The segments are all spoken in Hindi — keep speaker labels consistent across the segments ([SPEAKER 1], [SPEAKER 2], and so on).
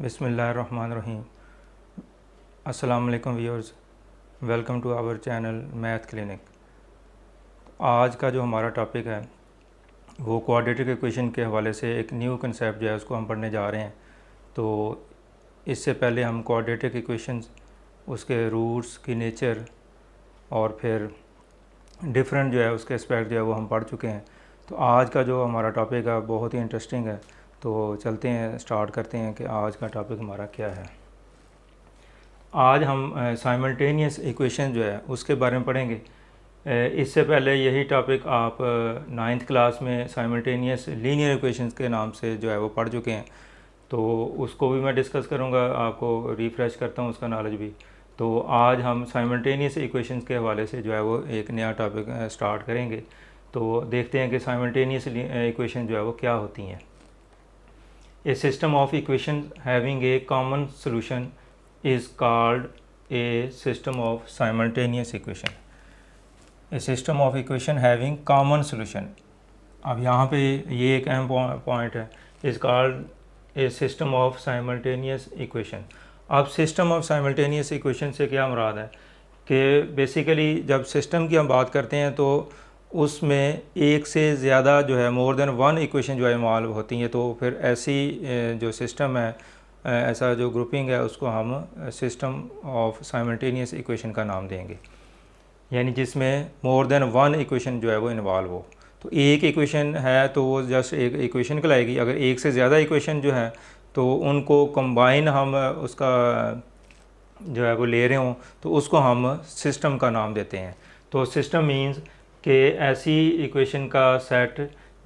[SPEAKER 1] बिस्मिल्लाहिर्रहमानिर्रहीम। अस्सलाम वालेकुम viewers, welcome to our channel math clinic. आज का जो हमारा टॉपिक है वो क्वाड्रेटिक इक्वेशन के हवाले से एक न्यू कंसेप्ट जो है उसको हम पढ़ने जा रहे हैं। तो इससे पहले हम क्वाड्रेटिक इक्वेशंस, उसके रूट्स की नेचर और फिर डिफरेंट जो है उसके एस्पेक्ट जो है वो हम पढ़ चुके हैं। तो आज का जो हमारा टॉपिक है बहुत ही इंटरेस्टिंग है। तो चलते हैं, स्टार्ट करते हैं कि आज का टॉपिक हमारा क्या है। आज हम साइमल्टेनियस इक्वेशन जो है उसके बारे में पढ़ेंगे। इससे पहले यही टॉपिक आप नाइन्थ क्लास में साइमल्टेनियस लीनियर इक्वेशंस के नाम से जो है वो पढ़ चुके हैं। तो उसको भी मैं डिस्कस करूँगा, आपको रिफ़्रेश करता हूँ उसका नॉलेज भी। तो आज हम साइमल्टेनियस इक्वेशंस के हवाले से जो है वो एक नया टॉपिक स्टार्ट करेंगे। तो देखते हैं कि साइमल्टेनियस इक्वेशन जो है वो क्या होती हैं। A system of equations having a common solution is called a system of simultaneous equation. A system of equation having common solution. अब यहाँ पे ये एक अहम पॉइंट है, is called a system of simultaneous equation. अब system of simultaneous equation से क्या मुराद है कि बेसिकली जब सिस्टम की हम बात करते हैं तो उसमें एक से ज़्यादा जो है मोर देन वन इक्वेशन जो है इन्वॉल्व होती हैं। तो फिर ऐसी जो सिस्टम है, ऐसा जो ग्रुपिंग है, उसको हम सिस्टम ऑफ साइमल्टेनियस इक्वेशन का नाम देंगे, यानी जिसमें मोर देन वन इक्वेशन जो है वो इन्वॉल्व हो। तो एक इक्वेशन है तो वो जस्ट एक इक्वेशन कहलाएगी। अगर एक से ज़्यादा इक्वेशन जो है तो उनको कंबाइन हम उसका जो है वो ले रहे हों तो उसको हम सिस्टम का नाम देते हैं। तो सिस्टम मीन्स कि ऐसी इक्वेशन का सेट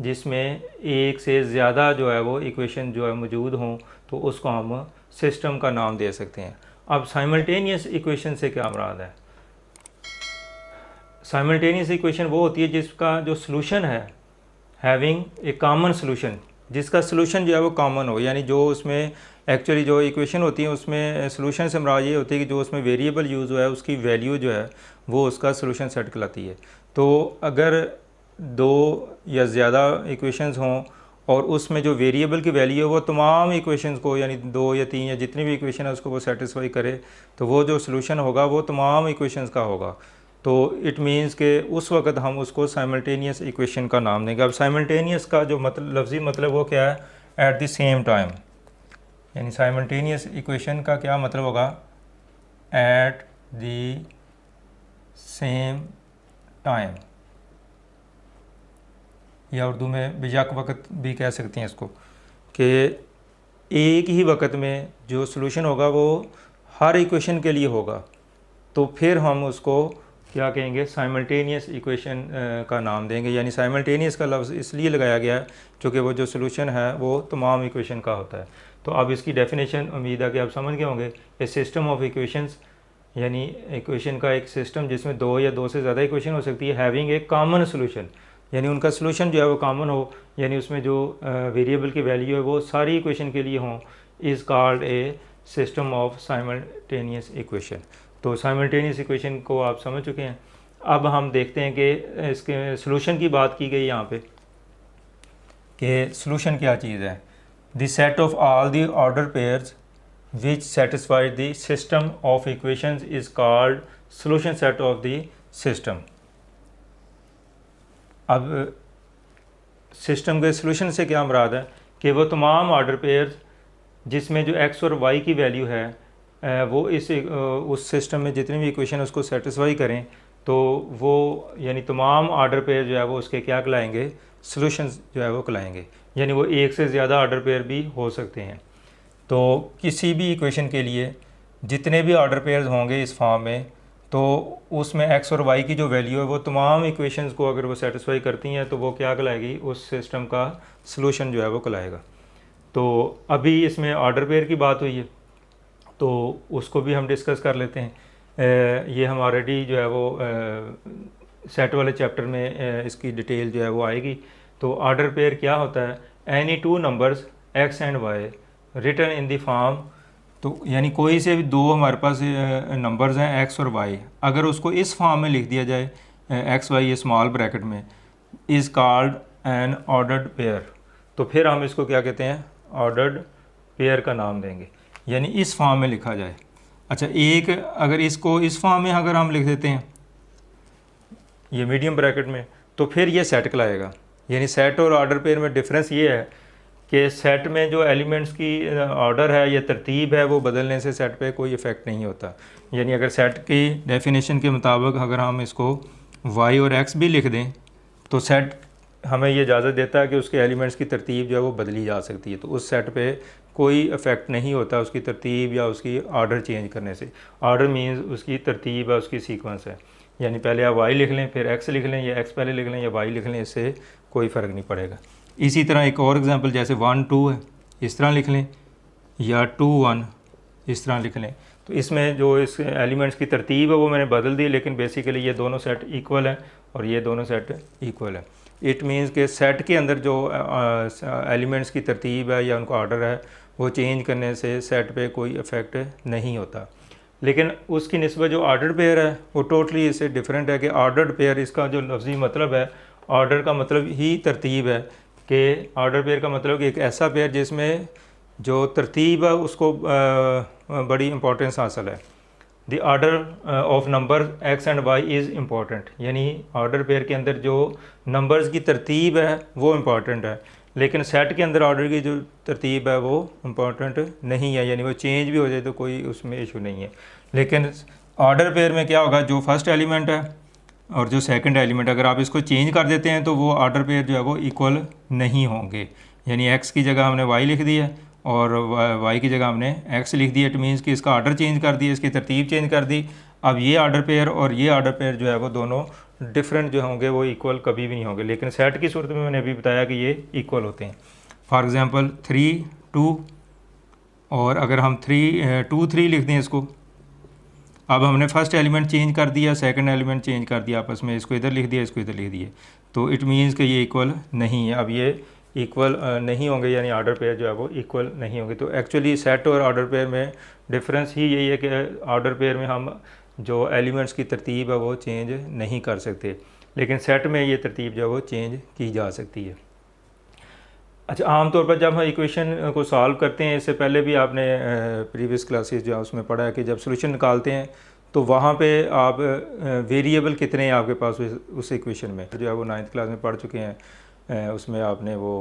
[SPEAKER 1] जिसमें एक से ज़्यादा जो है वो इक्वेशन जो है मौजूद हों तो उसको हम सिस्टम का नाम दे सकते हैं। अब साइमल्टेनियस इक्वेशन से क्या मुराद है? साइमल्टेनियस इक्वेशन वो होती है जिसका जो सलूशन है हैविंग ए कॉमन सलूशन, जिसका सलूशन जो है वो कॉमन हो, यानी जो उसमें एक्चुअली जो इक्वेशन होती है उसमें सलूशन से मुराद ये होती है कि जो उसमें वेरिएबल यूज़ हुआ है उसकी वैल्यू जो है वो उसका सलूशन सेट कहलाती है। तो अगर दो या ज़्यादा इक्वेशंस हों और उसमें जो वेरिएबल की वैल्यू है वो तमाम इक्वेशंस को, यानी दो या तीन या जितनी भी इक्वेशन है उसको वो सेटिस्फाई करे, तो वो जो सलूशन होगा वो तमाम इक्वेशंस का होगा। तो इट मीन्स कि उस वक्त हम उसको साइमल्टेनियस इक्वेशन का नाम देंगे। अब साइमल्टेनियस का जो मतलब लफ्ज़ी मतलब वो क्या है? एट द सेम टाइम, यानी साइमल्टेनियस इक्वेशन का क्या मतलब होगा? एट द सेम टाइम, या उर्दू में बेयक वक्त भी कह सकते हैं इसको, कि एक ही वक्त में जो सलूशन होगा वो हर इक्वेशन के लिए होगा। तो फिर हम उसको क्या कहेंगे? साइमल्टेनियस इक्वेशन का नाम देंगे। यानी साइमल्टेनियस का लफ्ज़ इसलिए लगाया गया है क्योंकि वो जो सलूशन है वो तमाम इक्वेशन का होता है। तो अब इसकी डेफिनेशन उम्मीद है कि आप समझ गए होंगे। ए सिस्टम ऑफ इक्वेशंस, यानी इक्वेशन का एक सिस्टम जिसमें दो या दो से ज़्यादा इक्वेशन हो सकती है, हैविंग ए कॉमन सलूशन, यानी उनका सलूशन जो है वो कॉमन हो, यानी उसमें जो वेरिएबल की वैल्यू है वो सारी इक्वेशन के लिए हों, is called a system of simultaneous equation. तो साइमल्टेनियस इक्वेशन को आप समझ चुके हैं। अब हम देखते हैं कि इसके सलूशन की बात की गई यहाँ पे कि सलूशन क्या चीज़ है। The set of all the order pairs which satisfies the system of equations is called solution set of the system। अब सिस्टम के सलूशन से क्या मुराद है कि वो तमाम ऑर्डर पेयर्स जिसमें जो x और y की वैल्यू है वो उस सिस्टम में जितनी भी इक्वेशन उसको सेटिस्फाई करें, तो वो यानी तमाम ऑर्डर पेयर जो है वो उसके क्या कहलाएंगे? सलूशंस जो है वो कहलाएंगे। यानी वो एक से ज़्यादा ऑर्डर पेयर भी हो सकते हैं। तो किसी भी इक्वेशन के लिए जितने भी ऑर्डर पेयर्स होंगे इस फॉर्म में, तो उसमें x और y की जो वैल्यू है वो तमाम इक्वेशंस को अगर वो सेटिस्फाई करती हैं तो वो क्या कहलाएगी? उस सिस्टम का सलूशन जो है वो कहलाएगा। तो अभी इसमें ऑर्डर पेयर की बात हुई है तो उसको भी हम डिस्कस कर लेते हैं। ये हम ऑलरेडी जो है वो सेट वाले चैप्टर में इसकी डिटेल जो है वो आएगी। तो ऑर्डर पेयर क्या होता है? Any two numbers x and y return in the form, तो यानी कोई से भी दो हमारे पास नंबर्स हैं x और y, अगर उसको इस फॉर्म में लिख दिया जाए x y ये स्मॉल ब्रैकेट में, is called an ordered pair. तो फिर हम इसको क्या कहते हैं? ऑर्डर्ड पेयर का नाम देंगे। यानी इस फॉर्म में लिखा जाए। अच्छा, एक अगर इसको इस फॉर्म में अगर हम लिख देते हैं ये मीडियम ब्रैकेट में, तो फिर ये सेट कहलाएगा। यानी सेट और ऑर्डर पेयर में डिफरेंस ये है कि सेट में जो एलिमेंट्स की ऑर्डर है या तरतीब है वो बदलने से सेट पे कोई इफ़ेक्ट नहीं होता। यानी अगर सेट की डेफिनेशन के मुताबिक अगर हम इसको y और x भी लिख दें तो सेट हमें ये इजाज़त देता है कि उसके एलिमेंट्स की तरतीब जो है वो बदली जा सकती है। तो उस सेट पे कोई इफ़ेक्ट नहीं होता उसकी तरतीब या उसकी ऑर्डर चेंज करने से। ऑर्डर मीन्स उसकी तरतीब है, उसकी सीक्वेंस है। यानी पहले आप y लिख लें, फिर x लिख लें, या x पहले लिख लें या y लिख लें, इससे कोई फ़र्क नहीं पड़ेगा। इसी तरह एक और एग्जांपल जैसे 1 2 है, इस तरह लिख लें, या 2 1 इस तरह लिख लें। तो इसमें जो इस एलिमेंट्स की तरतीब है वो मैंने बदल दी, लेकिन बेसिकली ये दोनों सेट इक्वल हैं और ये दोनों सेट इक्वल है। इट मीन्स के सेट के अंदर जो एलिमेंट्स की तरतीब है या उनका ऑर्डर है वो चेंज करने से सेट पे कोई इफ़ेक्ट नहीं होता। लेकिन उसकी निस्बत जो ऑर्डर्ड पेयर है वो टोटली इससे डिफरेंट है कि ऑर्डर्ड पेयर, इसका जो लफ्ज़ी मतलब है, ऑर्डर का मतलब ही तरतीब है, कि ऑर्डर पेयर का मतलब कि एक ऐसा पेयर जिसमें जो तरतीब है उसको बड़ी इंपॉर्टेंस हासिल है। The order of number x and y is important. यानी ऑर्डर पेयर के अंदर जो नंबर्स की तरतीब है वो इम्पॉर्टेंट है, लेकिन सेट के अंदर ऑर्डर की जो तरतीब है वो इम्पॉर्टेंट नहीं है। यानी वो चेंज भी हो जाए तो कोई उसमें इशू नहीं है। लेकिन ऑर्डर पेयर में क्या होगा, जो फर्स्ट एलिमेंट है और जो सेकंड एलिमेंट, अगर आप इसको चेंज कर देते हैं तो वो ऑर्डर पेयर जो है वो इक्वल नहीं होंगे। यानी x की जगह हमने y लिख दी है और y की जगह हमने x लिख दिया। इट मीन्स कि इसका ऑर्डर चेंज कर दिया, इसकी तरतीब चेंज कर दी। अब ये ऑर्डर पेयर और ये ऑर्डर पेयर जो है वो दोनों डिफरेंट जो होंगे वो इक्वल कभी भी नहीं होंगे। लेकिन सेट की सूरत में मैंने अभी बताया कि ये इक्वल होते हैं। फॉर एग्ज़ाम्पल 3 2, और अगर हम 3 2 3 लिख दें इसको, अब हमने फर्स्ट एलिमेंट चेंज कर दिया, सेकंड एलिमेंट चेंज कर दिया आपस में, इसको इधर लिख दिया, इसको इधर लिख दिया, तो इट मीन्स कि ये इक्वल नहीं है। अब ये इक्वल नहीं होंगे, यानी ऑर्डर पेयर जो है वो इक्वल नहीं होंगे। तो एक्चुअली सेट और ऑर्डर पेयर में डिफरेंस ही यही है कि ऑर्डर पेयर में हम जो एलिमेंट्स की तरतीब है वो चेंज नहीं कर सकते, लेकिन सेट में ये तरतीब जो है वो चेंज की जा सकती है। अच्छा, आमतौर पर जब हम इक्वेशन को सॉल्व करते हैं, इससे पहले भी आपने प्रीवियस क्लासेस जो है उसमें पढ़ा है कि जब सोल्यूशन निकालते हैं तो वहाँ पे आप वेरिएबल कितने हैं आपके पास उस इक्वेशन में, जो है वो 9th क्लास में पढ़ चुके हैं। उसमें आपने वो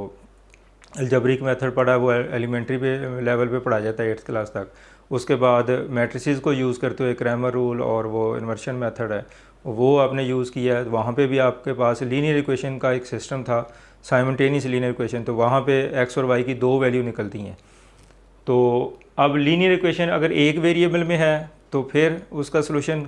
[SPEAKER 1] अलजेब्रिक मेथड पढ़ा है, वो एलिमेंट्री पे लेवल पे पढ़ा जाता है 8th क्लास तक। उसके बाद मैट्रिसेस को यूज़ करते हुए क्रैमर रूल और वो इन्वर्शन मेथड है वो आपने यूज़ किया है। वहाँ पे भी आपके पास लीनियर इक्वेशन का एक सिस्टम था, साइमल्टेनियस लीनियर इक्वेशन, तो वहाँ पे x और y की 2 वैल्यू निकलती हैं। तो अब लीनियर इक्वेशन अगर एक वेरिएबल में है तो फिर उसका सलूशन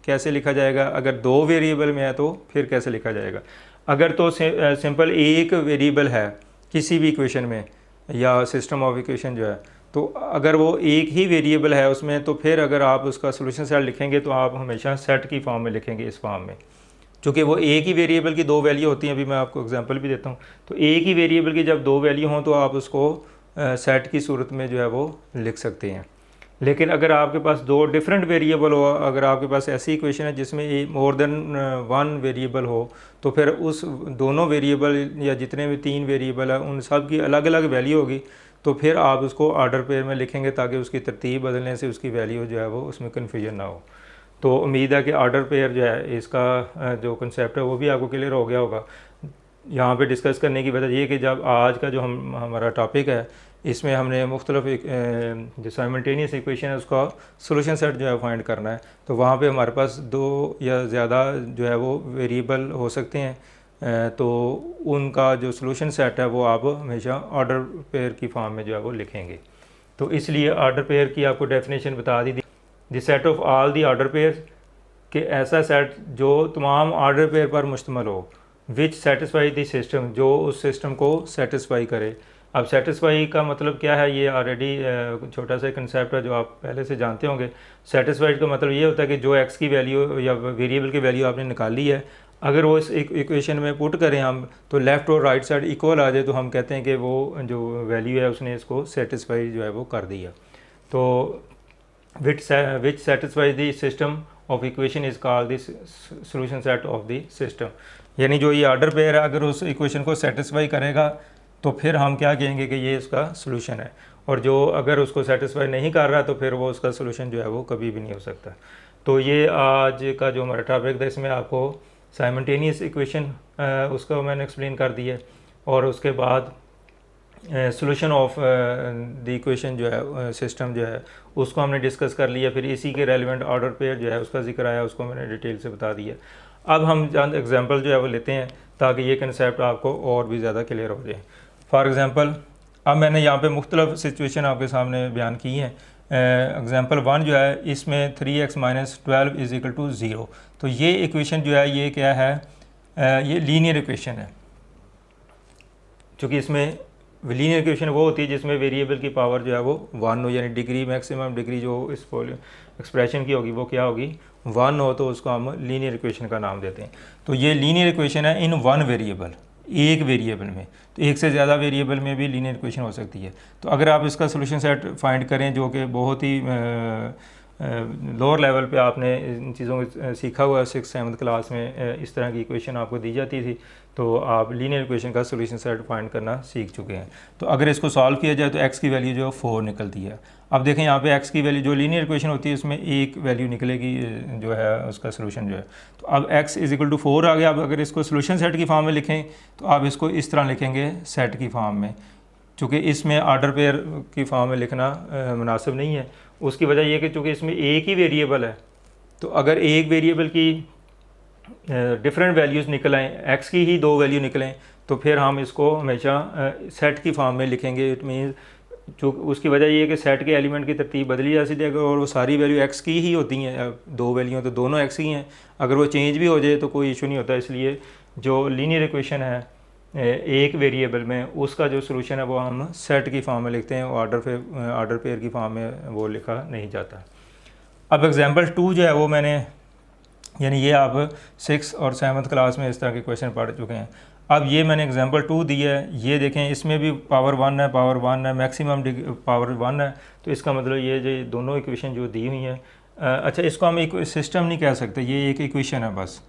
[SPEAKER 1] कैसे लिखा जाएगा, अगर 2 वेरिएबल में है तो फिर कैसे लिखा जाएगा। अगर तो सिंपल एक वेरिएबल है किसी भी इक्वेशन में या सिस्टम ऑफ इक्वेशन जो है, तो अगर वो एक ही वेरिएबल है उसमें, तो फिर अगर आप उसका सलूशन सेट लिखेंगे तो आप हमेशा सेट की फॉर्म में लिखेंगे, इस फॉर्म में, क्योंकि वो एक ही वेरिएबल की 2 वैल्यू होती हैं। अभी मैं आपको एग्जांपल भी देता हूँ। तो एक ही वेरिएबल की जब 2 वैल्यू हों तो आप उसको सेट की सूरत में जो है वो लिख सकते हैं। लेकिन अगर आपके पास 2 डिफरेंट वेरिएबल हो, अगर आपके पास ऐसी इक्वेशन है जिसमें मोर देन 1 वेरिएबल हो, तो फिर उस दोनों वेरिएबल या जितने भी 3 वेरिएबल है उन सब की अलग अलग वैल्यू होगी। तो फिर आप उसको ऑर्डर पेयर में लिखेंगे ताकि उसकी तरतीब बदलने से उसकी वैल्यू जो है वो उसमें कन्फ्यूजन ना हो। तो उम्मीद है कि ऑर्डर पेयर जो है इसका जो कंसेप्ट है वो भी आपको क्लियर हो गया होगा। यहाँ पे डिस्कस करने की वजह ये कि जब आज का जो हमारा टॉपिक है इसमें हमने मुख्तलिफ जो साइमल्टेनियस इक्वेशन है उसका सोल्यूशन सेट जो है फाइंड करना है, तो वहाँ पे हमारे पास 2 या ज़्यादा जो है वो वेरिएबल हो सकते हैं। तो उनका जो सोल्यूशन सेट है वो आप हमेशा ऑर्डर पेयर की फॉर्म में जो है वो लिखेंगे। तो इसलिए ऑर्डर पेयर की आपको डेफिनेशन बता दी, the set of all the order pair, कि ऐसा सेट जो तमाम ऑर्डर पेयर पर मुश्तमल हो, विच सेटिस्फाई द सिस्टम, जो उस सिस्टम को सेटिस्फाई करे। अब सेटिस्फाई का मतलब क्या है, ये ऑलरेडी छोटा सा कंसेप्ट है जो आप पहले से जानते होंगे। सेटिस्फाइड का मतलब ये होता है कि जो x की वैल्यू या वेरिएबल की वैल्यू आपने निकाली है, अगर वो इस इक्वेशन में पुट करें हम, तो लेफ़्ट और राइट साइड इक्वल आ जाए तो हम कहते हैं कि वो जो वैल्यू है उसने इसको सेटिस्फाई जो है वो कर दिया। तो विच satisfy the system of equation is called the solution set of the system. यानी जो ये ऑर्डर पेयर है अगर उस इक्वेशन को सेटिस्फाई करेगा तो फिर हम क्या कहेंगे कि ये इसका सॉल्यूशन है। और जो अगर उसको सेटिस्फाई नहीं कर रहा तो फिर वो उसका सोल्यूशन जो है वो कभी भी नहीं हो सकता। तो ये आज का जो हमारा टॉपिक था, इसमें आपको साइमल्टेनियस इक्वेशन उसको मैंने एक्सप्लेन कर दिया, और उसके बाद सोल्यूशन ऑफ द इक्वेशन जो है सिस्टम जो है उसको हमने डिस्कस कर लिया। फिर इसी के रेलिवेंट ऑर्डर पेयर जो है उसका जिक्र आया, उसको मैंने डिटेल से बता दिया। अब हम चंद एग्जांपल जो है वो लेते हैं ताकि ये कंसेप्ट आपको और भी ज़्यादा क्लियर हो जाए। फॉर एग्ज़ाम्पल अब मैंने यहाँ पे मुख्तलिफ सिचुएशन आपके सामने बयान की हैं। एग्ज़ाम्पल 1 जो है इसमें 3x - 12 = 0। तो ये इक्वेशन जो है ये क्या है, ये लीनियर इक्वेशन है। चूँकि इसमें लीनियर इक्वेशन वो होती है जिसमें वेरिएबल की पावर जो है वो 1 हो, यानी डिग्री मैक्सिमम डिग्री जो इस एक्सप्रेशन की होगी वो क्या होगी, 1 हो, तो उसको हम लीनियर इक्वेशन का नाम देते हैं। तो ये लीनियर इक्वेशन है इन वन वेरिएबल, एक वेरिएबल में। तो एक से ज़्यादा वेरिएबल में भी लीनियर इक्वेशन हो सकती है। तो अगर आप इसका सोल्यूशन सेट फाइंड करें, जो कि बहुत ही लोअर लेवल पे आपने इन चीज़ों को सीखा हुआ है, 6th-7th क्लास में इस तरह की इक्वेशन आपको दी जाती थी, तो आप लीनियर इक्वेशन का सोल्यूशन सेट फाइंड करना सीख चुके हैं। तो अगर इसको सॉल्व किया जाए तो x की वैल्यू जो 4 निकलती है। अब देखें यहाँ पे x की वैल्यू, जो लीनियर इक्वेशन होती है उसमें एक वैल्यू निकलेगी जो है उसका सोल्यूशन जो है। तो अब x = 4 आ गया। अब अगर इसको सोल्यूशन सेट की फॉर्म में लिखें तो आप इसको इस तरह लिखेंगे सेट की फॉर्म में, चूँकि इसमें ऑर्डर पेयर की फॉर्म में लिखना मुनासिब नहीं है। उसकी वजह यह कि चूँकि इसमें एक ही वेरिएबल है, तो अगर एक वेरिएबल की डिफरेंट वैल्यूज़ निकल आएँ, x की ही 2 वैल्यू निकलें, तो फिर हम इसको हमेशा सेट की फॉर्म में लिखेंगे। इट मीन्स चूँकि उसकी वजह ये है कि सेट के एलिमेंट की तरतीब बदली जा सकती है, अगर और वो सारी वैल्यू x की ही होती हैं, 2 वैल्यू तो दोनों x ही हैं, अगर वो चेंज भी हो जाए तो कोई इशू नहीं होता। इसलिए जो लीनियर इक्वेशन है एक वेरिएबल में, उसका जो सोल्यूशन है वो हम सेट की फॉर्म में लिखते हैं, ऑर्डर पेयर की फॉर्म में वो लिखा नहीं जाता। अब एग्जांपल 2 जो है वो मैंने, यानी ये आप 6th और 7th क्लास में इस तरह के क्वेश्चन पढ़ चुके हैं। अब ये मैंने एग्जांपल 2 दिया है, ये देखें इसमें भी पावर 1 है, मैक्सिमम पावर 1 है। तो इसका मतलब ये जो दोनों इक्वेशन जो दी हुई हैं, अच्छा इसको हम एक सिस्टम नहीं कह सकते, ये एक इक्वेशन है बस।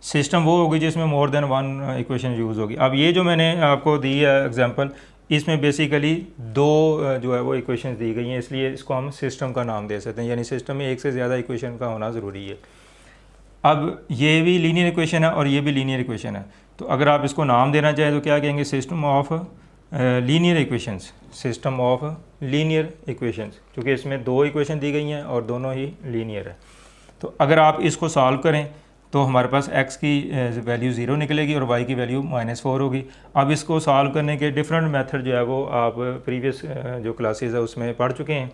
[SPEAKER 1] सिस्टम वो होगी जिसमें मोर देन 1 इक्वेशन यूज़ होगी। अब ये जो मैंने आपको दी है एग्जांपल, इसमें बेसिकली 2 जो है वो इक्वेशन दी गई हैं, इसलिए इसको हम सिस्टम का नाम दे सकते हैं, यानी सिस्टम में एक से ज़्यादा इक्वेशन का होना ज़रूरी है। अब ये भी लीनियर इक्वेशन है और ये भी लीनियर इक्वेशन है, तो अगर आप इसको नाम देना चाहें तो क्या कहेंगे, system of linear equations, system of linear equations, क्योंकि इसमें 2 इक्वेशन दी गई हैं और दोनों ही लीनियर है। तो अगर आप इसको सॉल्व करें तो हमारे पास x की वैल्यू 0 निकलेगी और y की वैल्यू -4 होगी। अब इसको सॉल्व करने के डिफरेंट मेथड जो है वो आप प्रीवियस जो क्लासेस है उसमें पढ़ चुके हैं।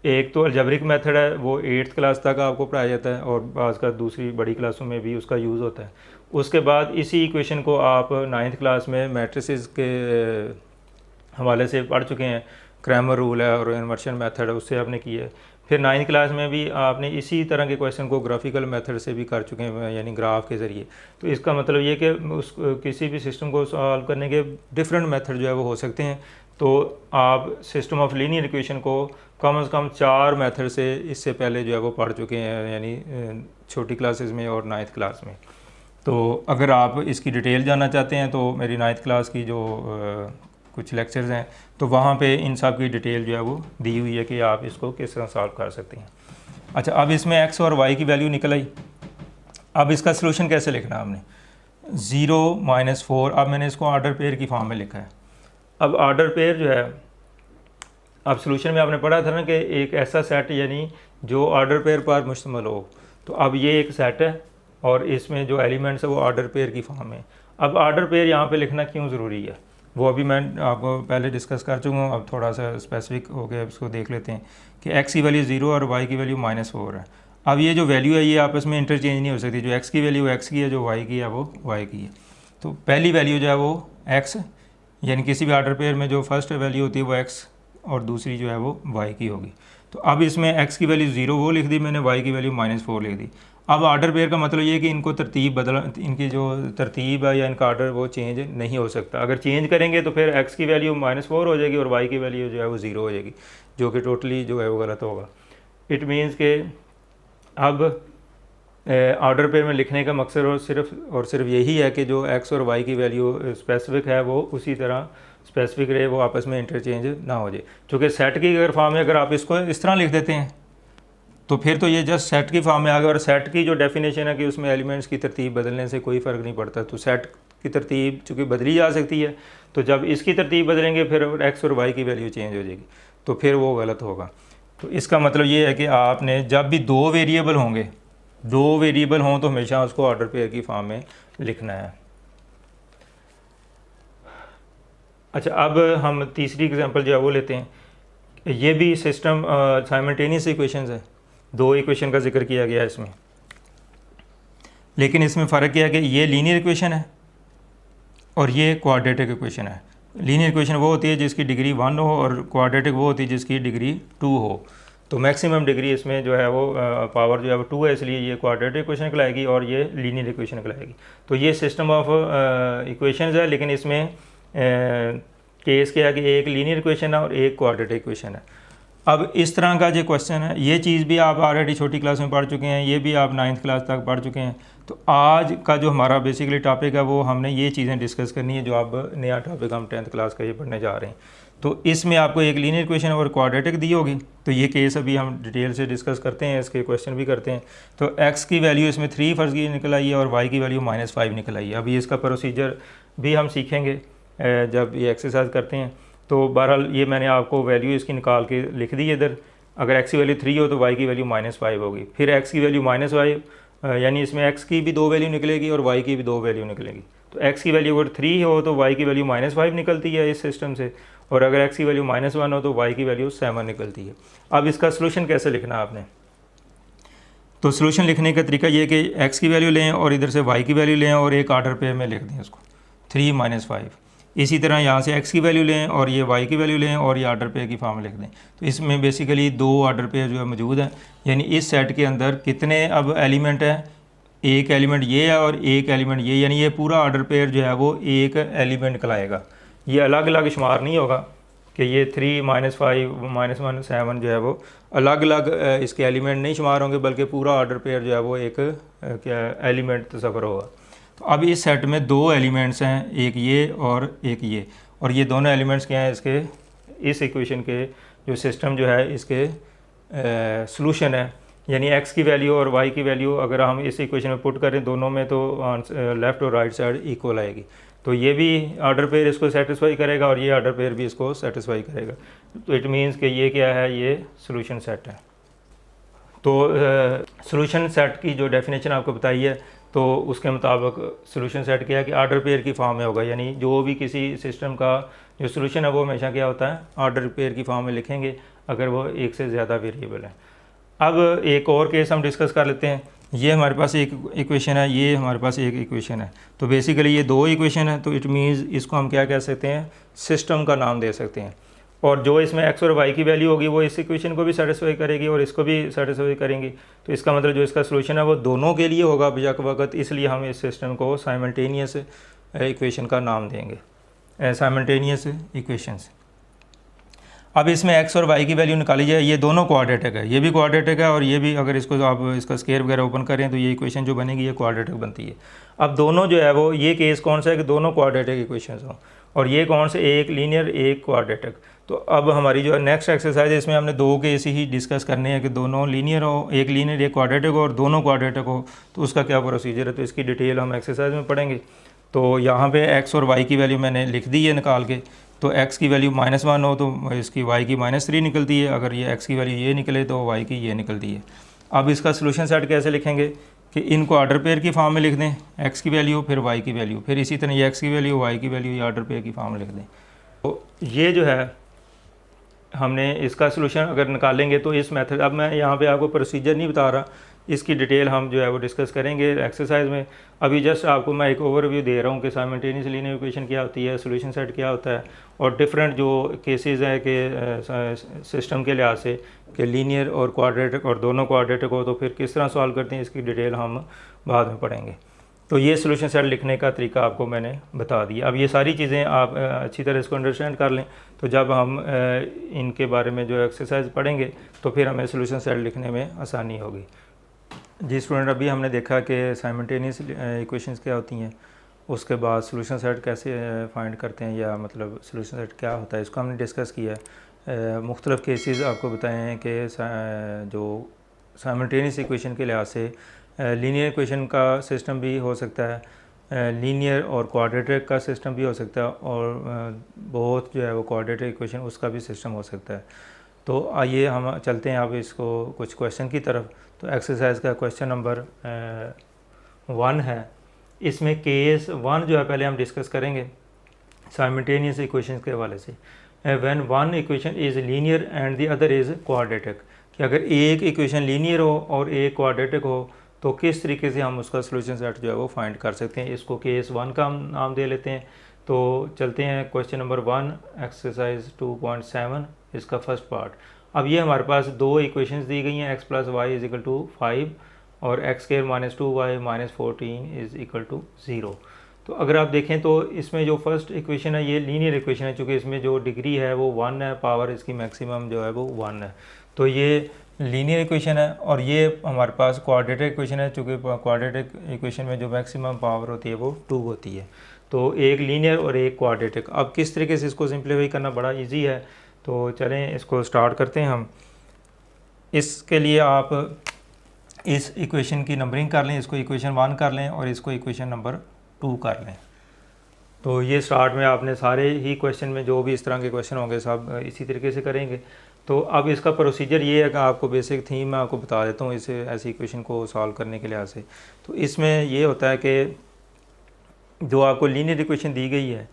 [SPEAKER 1] एक तो अलजेब्रिक मेथड है, वो 8th क्लास तक आपको पढ़ाया जाता है और बाज़ का दूसरी बड़ी क्लासों में भी उसका यूज़ होता है। उसके बाद इसी इक्वेशन को आप 9th क्लास में मैट्रिसेस के हवाले से पढ़ चुके हैं, क्रैमर रूल है और इन्वर्शन मेथड है, उससे आपने किया है। फिर 9th क्लास में भी आपने इसी तरह के क्वेश्चन को ग्राफिकल मेथड से भी कर चुके हैं, यानी ग्राफ के ज़रिए। तो इसका मतलब ये कि उस किसी भी सिस्टम को सॉल्व करने के डिफरेंट मेथड जो है वो हो सकते हैं। तो आप सिस्टम ऑफ लीनियर इक्वेशन को कम से कम 4 मेथड से इससे पहले जो है वो पढ़ चुके हैं, यानी छोटी क्लासेस में और 9th क्लास में। तो अगर आप इसकी डिटेल जानना चाहते हैं तो मेरी 9th क्लास की जो कुछ लेक्चर्स हैं तो वहाँ पे इन सब की डिटेल जो है वो दी हुई है कि आप इसको किस तरह सॉल्व कर सकते हैं। अच्छा, अब इसमें x और y की वैल्यू निकल आई। अब इसका सलूशन कैसे लिखना है हमने, 0 - 4। अब मैंने इसको ऑर्डर पेयर की फॉर्म में लिखा है। अब ऑर्डर पेयर जो है, अब सलूशन में आपने पढ़ा था ना कि एक ऐसा सेट यानी जो ऑर्डर पेयर पर मुश्तमिल हो। तो अब ये एक सेट है और इसमें जो एलिमेंट्स है वो ऑर्डर पेयर की फॉर्म में। अब ऑर्डर पेयर यहाँ पे लिखना क्यों ज़रूरी है वो अभी मैं आपको पहले डिस्कस कर चुका हूँ। अब थोड़ा सा स्पेसिफिक हो गया, इसको देख लेते हैं कि x की वैल्यू 0 और y की वैल्यू -4 है। अब ये जो वैल्यू है ये आपस में इंटरचेंज नहीं हो सकती, जो x की वैल्यू x की है, जो y की है वो y की है। तो पहली वैल्यू जो है वो x, यानी किसी भी ऑर्डर पेयर में जो फर्स्ट वैल्यू होती है वो x और दूसरी जो है वो y की होगी। तो अब इसमें x की वैल्यू 0 वो लिख दी मैंने, y की वैल्यू -4 लिख दी। अब ऑर्डर पेयर का मतलब ये है कि इनको तरतीब बदला, इनकी जो तरतीब है या इनका ऑर्डर वो चेंज नहीं हो सकता। अगर चेंज करेंगे तो फिर x की वैल्यू -4 हो जाएगी और y की वैल्यू जो है वो 0 हो जाएगी, जो कि टोटली जो है वो गलत होगा। इट मीन्स के अब ऑर्डर पेयर में लिखने का मकसद और सिर्फ यही है कि जो एक्स और वाई की वैल्यू स्पेसिफिक है वो उसी तरह स्पेसिफिक रहे, वो आपस में इंटरचेंज ना हो जाए। चूँकि सेट की अगर फॉर्म में अगर आप इसको इस तरह लिख देते हैं तो फिर तो ये जस्ट सेट की फॉर्म में आ गया, और सेट की जो डेफिनेशन है कि उसमें एलिमेंट्स की तरतीब बदलने से कोई फ़र्क नहीं पड़ता, तो सेट की तरतीब चूँकि बदली जा सकती है, तो जब इसकी तरतीब बदलेंगे फिर एक्स और वाई की वैल्यू चेंज हो जाएगी, तो फिर वो गलत होगा। तो इसका मतलब ये है कि आपने जब भी दो वेरिएबल हों तो हमेशा उसको ऑर्डर पेयर की फॉर्म में लिखना है। अच्छा, अब हम तीसरी एग्जांपल जो है वो लेते हैं। ये भी सिस्टम साइमल्टेनियस इक्वेशंस है, दो इक्वेशन का जिक्र किया गया है इसमें, लेकिन इसमें फ़र्क क्या है कि ये लीनियर इक्वेशन है और ये क्वाड्रेटिक इक्वेशन है। लीनियर इक्वेशन वो होती है जिसकी डिग्री 1 हो और क्वाड्रेटिक वो होती है जिसकी डिग्री 2 हो। तो मैक्सिमम डिग्री इसमें जो है वो पावर जो है वो 2 है, इसलिए ये क्वाड्रेटिक इक्वेशन कहलाएगी और ये लीनियर इक्वेशन कहलाएगी। तो ये सिस्टम ऑफ इक्वेशंस है, लेकिन इसमें केस क्या है कि एक लीनियर इक्वेशन है और एक क्वाड्रेटिक इक्वेशन है। अब इस तरह का जो क्वेश्चन है, ये चीज़ भी आप ऑलरेडी छोटी क्लास में पढ़ चुके हैं, ये भी आप 9th क्लास तक पढ़ चुके हैं। तो आज का जो हमारा बेसिकली टॉपिक है वो हमने ये चीज़ें डिस्कस करनी है, जो अब नया टॉपिक हम 10th क्लास का ये पढ़ने जा रहे हैं। तो इसमें आपको एक लीनियर इक्वेशन और क्वाड्रेटिक दी होगी, तो ये केस अभी हम डिटेल से डिस्कस करते हैं, इसके क्वेश्चन भी करते हैं। तो x की वैल्यू इसमें 3 फर्ज की निकल आई है और y की वैल्यू -5 निकल आई है। अभी इसका प्रोसीजर भी हम सीखेंगे जब ये एक्सरसाइज करते हैं। तो बहरहाल ये मैंने आपको वैल्यू इसकी निकाल के लिख दी है इधर। अगर x की वैल्यू 3 हो तो y की वैल्यू -5 होगी, फिर x की वैल्यू -5 यानी इसमें x की भी 2 वैल्यू निकलेगी और y की भी 2 वैल्यू निकलेगी। तो x की वैल्यू अगर 3 हो तो y की वैल्यू -5 निकलती है इस सिस्टम से, और अगर x की वैल्यू -1 हो तो y की वैल्यू 7 निकलती है। अब इसका सलूशन कैसे लिखना है आपने, तो सलूशन लिखने का तरीका ये कि x की वैल्यू लें और इधर से y की वैल्यू लें और एक ऑर्डर पेयर में लिख दें उसको 3 - 5। इसी तरह यहाँ से x की वैल्यू लें और ये y की वैल्यू लें और ये ऑर्डर पेयर की फॉर्म में लिख दें। तो इसमें बेसिकली 2 ऑर्डर पेयर जो है मौजूद हैं, यानी इस सेट के अंदर कितने अब एलिमेंट हैं, एक एलिमेंट ये है और एक एलिमेंट ये, यानी ये पूरा ऑर्डर पेयर जो है वो एक एलिमेंट कहलाएगा। ये अलग अलग शुमार नहीं होगा कि ये 3 - 5 -1 7 जो है वो अलग अलग इसके एलिमेंट नहीं शुमार होंगे, बल्कि पूरा ऑर्डर पेयर जो है वो एक क्या एलिमेंट तस्वर होगा। तो अब इस सेट में 2 एलिमेंट्स हैं, एक ये और एक ये, और ये दोनों एलिमेंट्स क्या हैं इसके, इस इक्वेशन के जो सिस्टम जो है इसके सॉल्यूशन है। यानी x की वैल्यू और y की वैल्यू अगर हम इस इक्वेशन में पुट करें दोनों में, तो लेफ़्ट और राइट साइड इक्वल आएगी। तो ये भी ऑर्डर पेयर इसको सेटिस्फाई करेगा और ये ऑर्डर पेयर भी इसको सेटिस्फाई करेगा। तो इट मीन्स कि ये क्या है, ये सॉल्यूशन सेट है। तो सॉल्यूशन सेट की जो डेफिनेशन आपको बताई है, तो उसके मुताबिक सॉल्यूशन सेट क्या है कि ऑर्डर पेयर की फॉर्म में होगा, यानी जो भी किसी सिस्टम का जो सॉल्यूशन है वो हमेशा क्या होता है, ऑर्डर पेयर की फॉर्म में लिखेंगे अगर वो एक से ज़्यादा वेरिएबल है। अब एक और केस हम डिस्कस कर लेते हैं। ये हमारे पास एक इक्वेशन है, ये हमारे पास एक इक्वेशन है। तो बेसिकली ये 2 इक्वेशन है, तो इट मीन्स इसको हम क्या कह सकते हैं, सिस्टम का नाम दे सकते हैं। और जो इसमें x और y की वैल्यू होगी वो इस इक्वेशन को भी सेटिस्फाई करेगी और इसको भी सेटिस्फाई करेंगी। तो इसका मतलब जो इसका सलूशन है वो दोनों के लिए होगा बेशक वक्त, इसलिए हम इस सिस्टम को साइमल्टेनियस इक्वेशन का नाम देंगे, साइमल्टेनियस इक्वेशंस। अब इसमें x और y की वैल्यू निकाली जाए, ये दोनों क्वाड्रेटिक है, ये भी क्वाड्रेटिक है और ये भी, अगर इसको आप इसका स्केयर वगैरह ओपन करें तो ये इक्वेशन जो बनेगी ये क्वाड्रेटिक बनती है। अब दोनों जो है वो, ये केस कौन सा है कि दोनों क्वाड्रेटिक इक्वेशंस हों, और ये कौन से, एक लीनियर एक क्वाड्रेटिक। तो अब हमारी जो नेक्स्ट एक्सरसाइज है इसमें हमने 2 केस ही डिस्कस करने हैं कि दोनों लीनियर हो, एक लीनियर एक क्वाड्रेटिक हो और दोनों क्वाड्रेटिक हो, तो उसका क्या प्रोसीजर है, तो इसकी डिटेल हम एक्सरसाइज में पढ़ेंगे। तो यहाँ पे x और y की वैल्यू मैंने लिख दी है निकाल के। तो x की वैल्यू -1 हो तो इसकी y की -3 निकलती है, अगर ये x की वैल्यू ये निकले तो y की ये निकलती है। अब इसका सलूशन सेट कैसे लिखेंगे कि इनको ऑर्डर पेयर की फॉर्म में लिख दें, x की वैल्यू फिर y की वैल्यू, फिर इसी तरह ये x की वैल्यू y की वैल्यू ये ऑर्डर पेयर की फॉर्म में लिख दें। तो ये जो है हमने इसका सलूशन अगर निकालेंगे तो इस मेथड, अब मैं यहाँ पे आपको प्रोसीजर नहीं बता रहा, इसकी डिटेल हम जो है वो डिस्कस करेंगे एक्सरसाइज में। अभी जस्ट आपको मैं एक ओवरव्यू दे रहा हूँ कि साइमल्टेनियस लीनियर इक्वेशन क्या होती है, सॉल्यूशन सेट क्या होता है, और डिफरेंट जो केसेस हैं कि सिस्टम के लिहाज से कि लीनियर और क्वाड्रेटिक और दोनों क्वाड्रेटिक हो तो फिर किस तरह सॉल्व करते हैं, इसकी डिटेल हम बाद में पढ़ेंगे। तो ये सॉल्यूशन सेट लिखने का तरीका आपको मैंने बता दिया। अब ये सारी चीज़ें आप अच्छी तरह इसको अंडरस्टैंड कर लें, तो जब हम इनके बारे में जो एक्सरसाइज पढ़ेंगे तो फिर हमें सॉल्यूशन सेट लिखने में आसानी होगी। जी स्टूडेंट, अभी हमने देखा कि साइमल्टेनियस इक्वेशंस क्या होती हैं, उसके बाद सॉल्यूशन सेट कैसे फाइंड करते हैं, या मतलब सॉल्यूशन सेट क्या होता है, इसको हमने डिस्कस किया है। मुख्तलिफ़ केसेस आपको बताए हैं कि जो साइमल्टेनियस इक्वेशन के लिहाज से लीनियर इक्वेशन का सिस्टम भी हो सकता है, लीनियर और क्वाड्रेटिक का सिस्टम भी हो सकता है, और बहुत जो है वो क्वाड्रेटिक इक्वेशन उसका भी सिस्टम हो सकता है। तो आइए हम चलते हैं अब इसको कुछ क्वेश्चन की तरफ। तो एक्सरसाइज का क्वेश्चन नंबर 1 है। इसमें केस 1 जो है पहले हम डिस्कस करेंगे साइमल्टेनियस इक्वेशंस के हवाले से। When one equation is linear and the other is quadratic, कि अगर एक इक्वेशन लीनियर हो और एक क्वाड्रेटिक हो तो किस तरीके से हम उसका सॉल्यूशन सेट जो है वो फाइंड कर सकते हैं। इसको केस 1 का हम नाम दे लेते हैं। तो चलते हैं क्वेश्चन नंबर 1 एक्सरसाइज 2.7, इसका फर्स्ट पार्ट। अब ये हमारे पास दो इक्वेशंस दी गई हैं, x plus y is equal to 5 और x square minus 2y minus 14 is equal to 0। तो अगर आप देखें तो इसमें जो फर्स्ट इक्वेशन है ये लीनियर इक्वेशन है, चूँकि इसमें जो डिग्री है वो 1 है, पावर इसकी मैक्सिमम जो है वो 1 है, तो ये लीनियर इक्वेशन है। और ये हमारे पास क्वाड्रेटिक इक्वेशन है, चूँकि क्वाड्रेटिक इक्वेशन में जो मैक्सिमम पावर होती है वो 2 होती है। तो एक लीनियर और एक क्वाड्रेटिक। अब किस तरीके से इसको सिंप्लीफाई करना बड़ा ईजी है, तो चलें इसको स्टार्ट करते हैं हम। इसके लिए आप इस इक्वेशन की नंबरिंग कर लें, इसको इक्वेशन 1 कर लें और इसको इक्वेशन नंबर 2 कर लें। तो ये स्टार्ट में आपने सारे ही क्वेश्चन में जो भी इस तरह के क्वेश्चन होंगे सब इसी तरीके से करेंगे। तो अब इसका प्रोसीजर ये है कि आपको बेसिक थीम मैं आपको बता देता हूँ इसे ऐसी इक्वेशन को सॉल्व करने के लिहाज से। तो इसमें ये होता है कि जो आपको लीनियर इक्वेशन दी गई है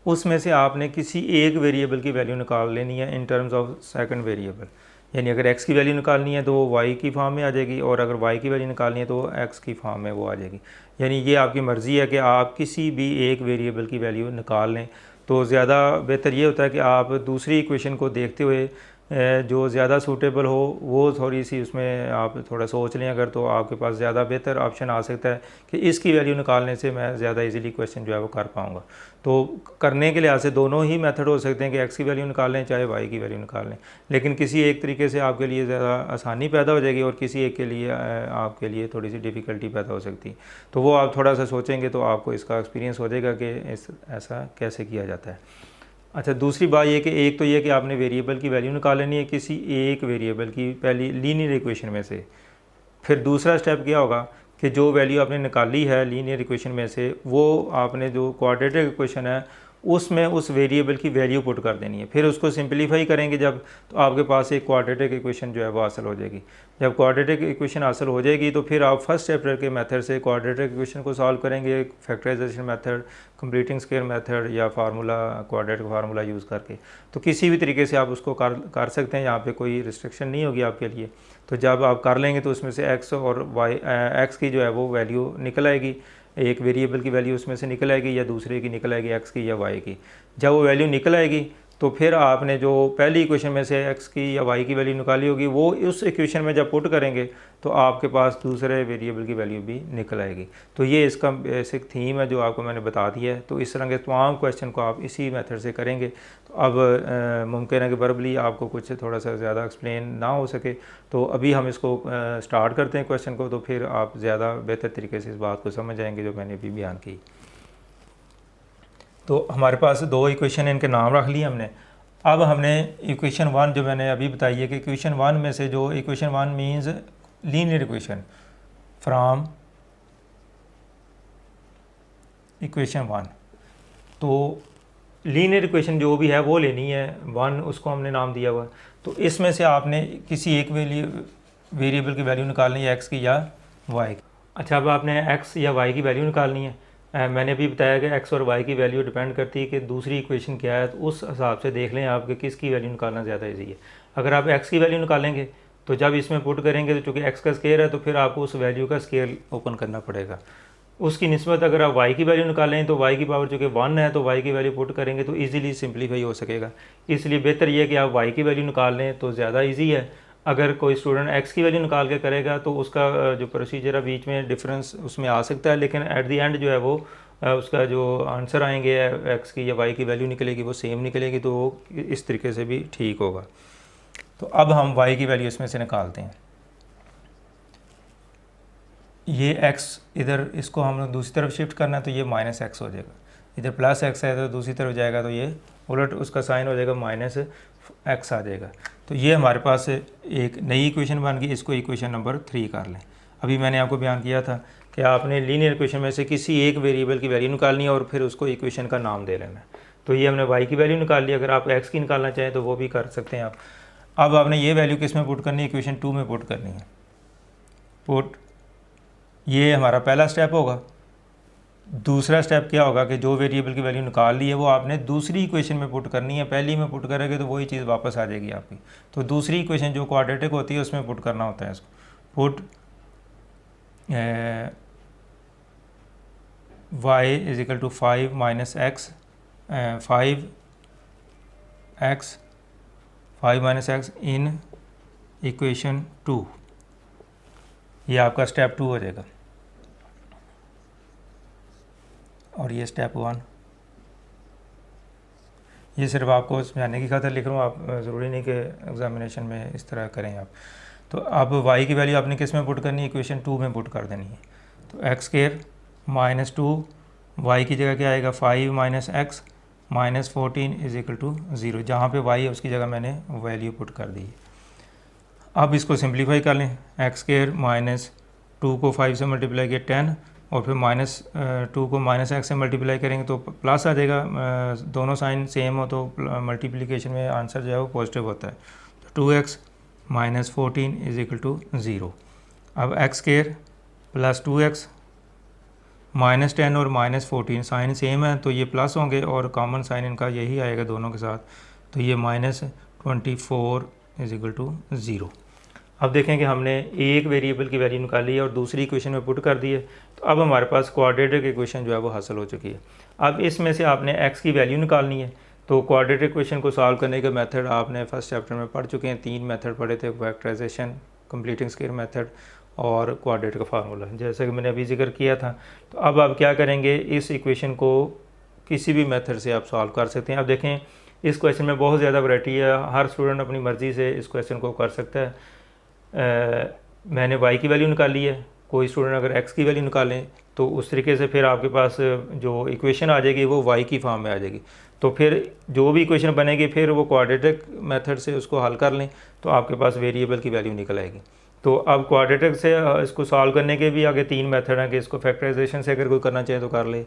[SPEAKER 1] उसमें से आपने किसी एक वेरिएबल की वैल्यू निकाल लेनी है in terms of second variable. यानी अगर x की वैल्यू निकालनी है तो वो y की फॉर्म में आ जाएगी, और अगर y की वैल्यू निकालनी है तो x की फॉर्म में वो आ जाएगी। यानी ये आपकी मर्ज़ी है कि आप किसी भी एक वेरिएबल की वैल्यू निकाल लें। तो ज़्यादा बेहतर ये होता है कि आप दूसरी इक्वेशन को देखते हुए जो ज़्यादा सूटेबल हो वो थोड़ी सी उसमें आप थोड़ा सोच लें अगर, तो आपके पास ज़्यादा बेहतर ऑप्शन आ सकता है कि इसकी वैल्यू निकालने से मैं ज़्यादा इजीली क्वेश्चन जो है वो कर पाऊँगा। तो करने के लिहाज से दोनों ही मेथड हो सकते हैं कि x की वैल्यू निकाल लें चाहे y की वैल्यू निकाल लें, लेकिन किसी एक तरीके से आपके लिए ज़्यादा आसानी पैदा हो जाएगी और किसी एक के लिए आपके लिए थोड़ी सी डिफ़िकल्टी पैदा हो सकती है। तो वो आप थोड़ा सा सोचेंगे तो आपको इसका एक्सपीरियंस हो जाएगा कि ऐसा कैसे किया जाता है। अच्छा, दूसरी बात ये कि एक तो ये कि आपने वेरिएबल की वैल्यू निकाल लेनी है किसी एक वेरिएबल की पहली लीनियर इक्वेशन में से। फिर दूसरा स्टेप क्या होगा कि जो वैल्यू आपने निकाली है लीनियर इक्वेशन में से वो आपने जो क्वाड्रेटिक इक्वेशन है उसमें उस वेरिएबल की वैल्यू पुट कर देनी है। फिर उसको सिंपलीफाई करेंगे जब, तो आपके पास एक क्वाड्रेटिक इक्वेशन जो है वो हासिल हो जाएगी। जब क्वाड्रेटिक इक्वेशन हासिल हो जाएगी तो फिर आप फर्स्ट चैप्टर के मेथड से क्वाड्रेटिक इक्वेशन को सॉल्व करेंगे, factorisation method, completing square method या फार्मूला, क्वाड्रेटिक फार्मूला यूज़ करके। तो किसी भी तरीके से आप उसको कर सकते हैं, यहाँ पे कोई रिस्ट्रिक्शन नहीं होगी आपके लिए। तो जब आप कर लेंगे तो उसमें से x और y, x की जो है वो वैल्यू निकल आएगी, एक वेरिएबल की वैल्यू उसमें से निकल आएगी या दूसरे की निकल आएगी x की या y की। जब वो वैल्यू निकल आएगी तो फिर आपने जो पहली इक्वेशन में से x की या y की वैल्यू निकाली होगी वो उस इक्वेशन में जब पुट करेंगे तो आपके पास दूसरे वेरिएबल की वैल्यू भी निकल आएगी। तो ये इसका बेसिक थीम है जो आपको मैंने बता दिया है। तो इस तरह के तमाम क्वेश्चन को आप इसी मेथड से करेंगे। तो अब मुमकिन है कि वर्बली आपको कुछ थोड़ा सा ज़्यादा एक्सप्लेन ना हो सके, तो अभी हम इसको स्टार्ट करते हैं क्वेश्चन को, तो फिर आप ज़्यादा बेहतर तरीके से इस बात को समझ जाएंगे जो मैंने अभी बयान की। तो हमारे पास दो इक्वेशन इनके नाम रख लिए हमने। अब हमने इक्वेशन 1 जो मैंने अभी बताई है कि इक्वेशन 1 में से जो equation 1 means linear equation from equation 1, तो लीनियर इक्वेशन जो भी है वो लेनी है 1, उसको हमने नाम दिया हुआ। तो इसमें से आपने किसी एक वेरिएबल की वैल्यू निकालनी है x की या y की। अच्छा, अब आपने x या y की वैल्यू निकालनी है। मैंने भी बताया कि x और y की वैल्यू डिपेंड करती है कि दूसरी इक्वेशन क्या है, तो उस हिसाब से देख लें आप कि किसकी वैल्यू निकालना ज़्यादा ईजी है। अगर आप x की वैल्यू निकालेंगे तो जब इसमें पुट करेंगे तो चूँकि x का स्केयर है तो फिर आपको उस वैल्यू का स्केयर ओपन करना पड़ेगा। उसकी निस्बत अगर आप y की वैल्यू निकालें तो y की पावर चूँकि 1 है तो y की वैल्यू पुट करेंगे तो ईज़िली सिंप्लीफाई हो सकेगा। इसलिए बेहतर ये है कि आप y की वैल्यू निकाल लें तो ज़्यादा ईजी है। अगर कोई स्टूडेंट x की वैल्यू निकाल के करेगा तो उसका जो प्रोसीजर है बीच में डिफरेंस उसमें आ सकता है, लेकिन एट द एंड जो है वो उसका जो आंसर आएंगे x की या y की वैल्यू निकलेगी वो सेम निकलेगी, तो वो इस तरीके से भी ठीक होगा। तो अब हम y की वैल्यू इसमें से निकालते हैं। ये x इधर इसको हम लोग दूसरी तरफ शिफ्ट करना है तो ये माइनस एक्स हो जाएगा, इधर प्लस एक्स है तो दूसरी तरफ जाएगा तो ये उलट उसका साइन हो जाएगा माइनस एक्स आ जाएगा। तो ये हमारे पास एक नई इक्वेशन बन गई, इसको इक्वेशन नंबर 3 कर लें। अभी मैंने आपको बयान किया था कि आपने लीनियर इक्वेशन में से किसी एक वेरिएबल की वैल्यू निकालनी है और फिर उसको इक्वेशन का नाम दे लेना है। तो ये हमने y की वैल्यू निकाल ली, अगर आप x की निकालना चाहें तो वो भी कर सकते हैं आप। अब आपने ये वैल्यू किस में पुट करनी है, इक्वेशन 2 में पुट करनी है। पुट, ये हमारा पहला स्टेप होगा। दूसरा स्टेप क्या होगा कि जो वेरिएबल की वैल्यू निकाल ली है वो आपने दूसरी इक्वेशन में पुट करनी है। पहली में पुट करोगे तो वही चीज़ वापस आ जाएगी आपकी। तो दूसरी इक्वेशन जो क्वाड्रेटिक होती है उसमें पुट करना होता है इसको। Put y is equal to 5 minus x, 5 minus x in equation 2, ये आपका स्टेप 2 हो जाएगा। और ये स्टेप 1, ये सिर्फ आपको समझाने की खातिर लिख रहा हूँ, आप ज़रूरी नहीं कि एग्जामिनेशन में इस तरह करें आप। तो अब y की वैल्यू आपने किस में पुट करनी है, इक्वेशन 2 में पुट कर देनी है। तो एक्स स्क्वायर माइनस 2, y की जगह क्या आएगा 5 minus x minus 14 is equal to 0। जहाँ पे y है उसकी जगह मैंने वैल्यू पुट कर दी है। अब इसको सिंप्लीफाई कर लें, एक्स स्क्वायर माइनस 2 को 5 से मल्टीप्लाई किया 10 और फिर माइनस 2 को माइनस एक्स से मल्टीप्लाई करेंगे तो प्लस आ जाएगा। दोनों साइन सेम हो तो मल्टीप्लिकेशन में आंसर जो है वो पॉजिटिव होता है। तो 2x minus 14 is equal to 0। अब x square plus 2x minus 10 और माइनस 14 साइन सेम है तो ये प्लस होंगे और कॉमन साइन इनका यही आएगा दोनों के साथ, तो ये माइनस 24 इज इक्वल टू 0। अब देखें कि हमने एक वेरिएबल की वैल्यू निकाली है और दूसरी इक्वेशन में पुट कर दी है, तो अब हमारे पास क्वाड्रेटिक इक्वेशन जो है वो हासिल हो चुकी है। अब इसमें से आपने x की वैल्यू निकालनी है। तो क्वाड्रेटिक इक्वेशन को सॉल्व करने का मेथड आपने फर्स्ट चैप्टर में पढ़ चुके हैं, 3 मेथड पढ़े थे, फैक्टराइजेशन, कंप्लीटिंग स्क्वायर मेथड और क्वाड्रेटिक फार्मूला, जैसे कि मैंने अभी जिक्र किया था। तो अब आप क्या करेंगे, इस इक्वेशन को किसी भी मेथड से आप सॉल्व कर सकते हैं। अब देखें इस क्वेश्चन में बहुत ज़्यादा वैरायटी है, हर स्टूडेंट अपनी मर्ज़ी से इस क्वेश्चन को कर सकता है। मैंने y की वैल्यू निकाली है, कोई स्टूडेंट अगर x की वैल्यू निकालें तो उस तरीके से फिर आपके पास जो इक्वेशन आ जाएगी वो y की फॉर्म में आ जाएगी। तो फिर जो भी इक्वेशन बनेगी फिर वो क्वाड्रेटिक मेथड से उसको हल कर लें तो आपके पास वेरिएबल की वैल्यू निकल आएगी। तो अब क्वाड्रेटिक से इसको सॉल्व करने के भी आगे 3 मेथड हैं कि इसको फैक्टराइजेशन से अगर कोई करना चाहे तो कर ले,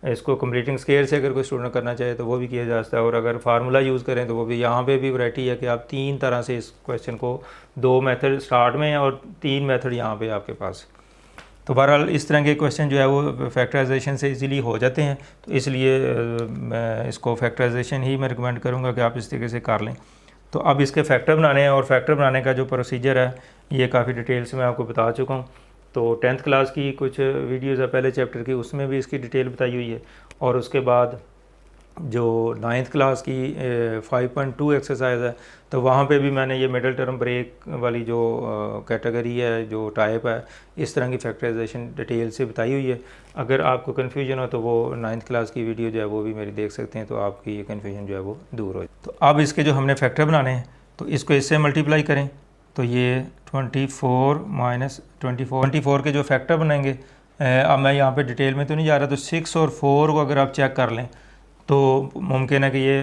[SPEAKER 1] इसको कंप्लीटिंग स्क्वायर से अगर कोई स्टूडेंट करना चाहे तो वो भी किया जा सकता है, और अगर फार्मूला यूज़ करें तो वो भी। यहाँ पे भी वैरायटी है कि आप 3 तरह से इस क्वेश्चन को, 2 मेथड स्टार्ट में हैं और 3 मेथड यहाँ पे आपके पास। तो बहरहाल इस तरह के क्वेश्चन जो है वो फैक्टराइजेशन से इजीली हो जाते हैं, तो इसलिए मैं इसको फैक्टराइजेशन ही मैं रिकमेंड करूँगा कि आप इस तरीके से कर लें। तो अब इसके फैक्टर बनाने हैं और फैक्टर बनाने का जो प्रोसीजर है ये काफ़ी डिटेल से मैं आपको बता चुका हूँ। तो 10th क्लास की कुछ वीडियोज़ है पहले चैप्टर की, उसमें भी इसकी डिटेल बताई हुई है। और उसके बाद जो 9th क्लास की 5.2 एक्सरसाइज है तो वहाँ पे भी मैंने ये मिडल टर्म ब्रेक वाली जो कैटेगरी है, जो टाइप है, इस तरह की फैक्टराइजेशन डिटेल से बताई हुई है। अगर आपको कन्फ्यूजन हो तो वो 9th क्लास की वीडियो जो है वो भी मेरी देख सकते हैं, तो आपकी ये कन्फ्यूजन जो है वो दूर हो। तो अब इसके जो हमने फैक्टर बनाने हैं तो इसको इससे मल्टीप्लाई करें तो ये 24 माइनस 24 के जो फैक्टर बनेंगे, अब मैं यहाँ पे डिटेल में तो नहीं जा रहा, तो 6 और 4 को अगर आप चेक कर लें तो मुमकिन है कि ये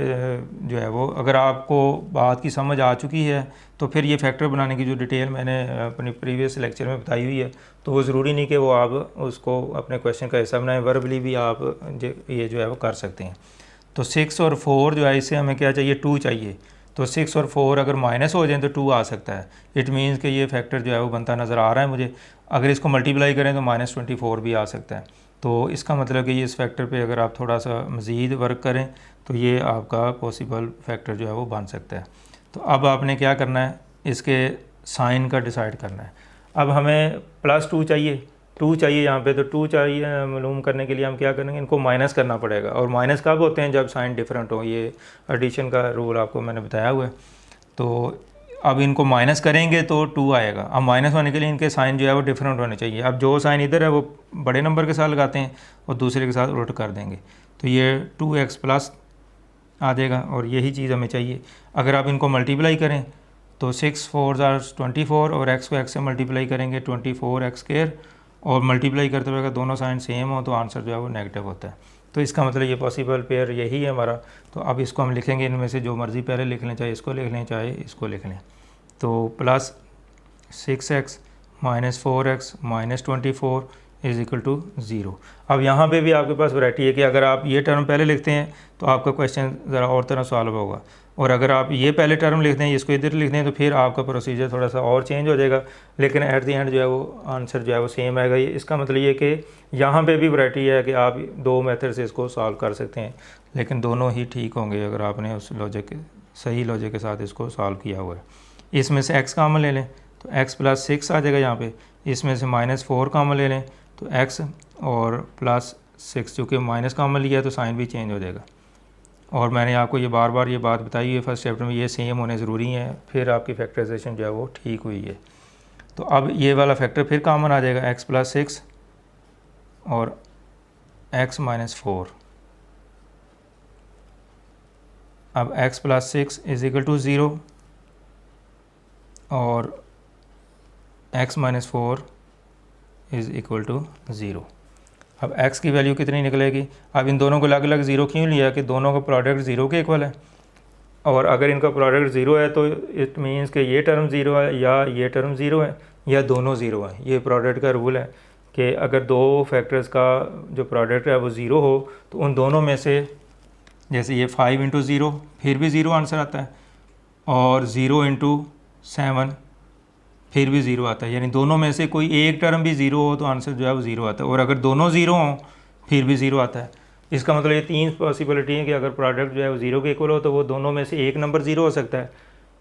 [SPEAKER 1] जो है वो, अगर आपको बात की समझ आ चुकी है तो फिर ये फैक्टर बनाने की जो डिटेल मैंने अपनी प्रीवियस लेक्चर में बताई हुई है तो वो ज़रूरी नहीं कि वो आप उसको अपने क्वेश्चन का हिस्सा बनाएं, वर्बली भी आप ये जो है वो कर सकते हैं। तो 6 और 4 जो है इससे हमें क्या चाहिए, 2 चाहिए। तो 6 और 4 अगर माइनस हो जाए तो 2 आ सकता है। इट मीन्स कि ये फैक्टर जो है वो बनता नज़र आ रहा है मुझे। अगर इसको मल्टीप्लाई करें तो -24 भी आ सकता है। तो इसका मतलब कि ये इस फैक्टर पे अगर आप थोड़ा सा मज़ीद वर्क करें तो ये आपका पॉसिबल फैक्टर जो है वो बन सकता है। तो अब आपने क्या करना है, इसके साइन का डिसाइड करना है। अब हमें +2 चाहिए, 2 चाहिए यहाँ पे, तो 2 चाहिए मालूम करने के लिए हम क्या करेंगे, इनको माइनस करना पड़ेगा। और माइनस कब होते हैं, जब साइन डिफरेंट हो। ये एडिशन का रूल आपको मैंने बताया हुआ है। तो अब इनको माइनस करेंगे तो 2 आएगा। अब माइनस होने के लिए इनके साइन जो है वो डिफरेंट होने चाहिए। अब जो साइन इधर है वो बड़े नंबर के साथ लगाते हैं और दूसरे के साथ उलट कर देंगे, तो ये 2x प्लस आ जाएगा और यही चीज़ हमें चाहिए। अगर आप इनको मल्टीप्लाई करें तो 6 4 24 और x को x से मल्टीप्लाई करेंगे 24x स्क्वायर और मल्टीप्लाई करते हुए अगर दोनों साइन सेम हो तो आंसर जो है वो नेगेटिव होता है। तो इसका मतलब ये पॉसिबल पेयर यही है हमारा। तो अब इसको हम लिखेंगे, इनमें से जो मर्ज़ी पहले लिख लें, चाहे इसको लिख लें चाहे इसको लिख लें। तो plus 6x minus 4x minus 24 is equal to 0। अब यहाँ पे भी आपके पास वैरायटी है कि अगर आप ये टर्म पहले लिखते हैं तो आपका क्वेश्चन ज़रा और तरह सॉल्व होगा, और अगर आप ये पहले टर्म लिखते हैं इसको इधर लिखते हैं तो फिर आपका प्रोसीजर थोड़ा सा और चेंज हो जाएगा, लेकिन एट द एंड जो है वो आंसर जो है वो सेम आएगा। ये इसका मतलब ये कि यहाँ पे भी वैरायटी है कि आप दो मेथड से इसको सॉल्व कर सकते हैं, लेकिन दोनों ही ठीक होंगे अगर आपने उस लॉजिक सही लॉजिक के साथ इसको सॉल्व किया हुआ है। इसमें से x कॉमन ले लें तो x प्लस 6 आ जाएगा यहाँ पे, इसमें से माइनस 4 कॉमन ले लें तो x और प्लस 6, चूँकि माइनस कॉमन लिया है तो साइन भी चेंज हो जाएगा। और मैंने आपको ये बार बार ये बात बताई है फर्स्ट चैप्टर में, ये सेम होने ज़रूरी है, फिर आपकी फैक्टराइजेशन जो है वो ठीक हुई है। तो अब ये वाला फैक्टर फिर कॉमन आ जाएगा, x प्लस 6 और x माइनस 4। अब x plus 6 is equal to 0 और x minus 4 is equal to 0। अब x की वैल्यू कितनी निकलेगी? अब इन दोनों को अलग अलग ज़ीरो क्यों लिया कि दोनों का प्रोडक्ट ज़ीरो के इक्वल है, और अगर इनका प्रोडक्ट ज़ीरो है तो इट मीन्स कि ये टर्म ज़ीरो है या ये टर्म ज़ीरो है या दोनों ज़ीरो है। ये प्रोडक्ट का रूल है कि अगर दो फैक्टर्स का जो प्रोडक्ट है वो ज़ीरो हो तो उन दोनों में से, जैसे ये 5 इंटू ज़ीरो फिर भी ज़ीरो आंसर आता है, और 0 इंटू 7 फिर भी ज़ीरो आता है, यानी दोनों में से कोई एक टर्म भी ज़ीरो हो तो आंसर जो है वो ज़ीरो आता है, और अगर दोनों ज़ीरो हों फिर भी ज़ीरो आता है। इसका मतलब ये तीन पॉसिबिलिटी है कि अगर प्रोडक्ट जो है वो ज़ीरो के इक्वल हो तो वो दोनों में से एक नंबर ज़ीरो हो सकता है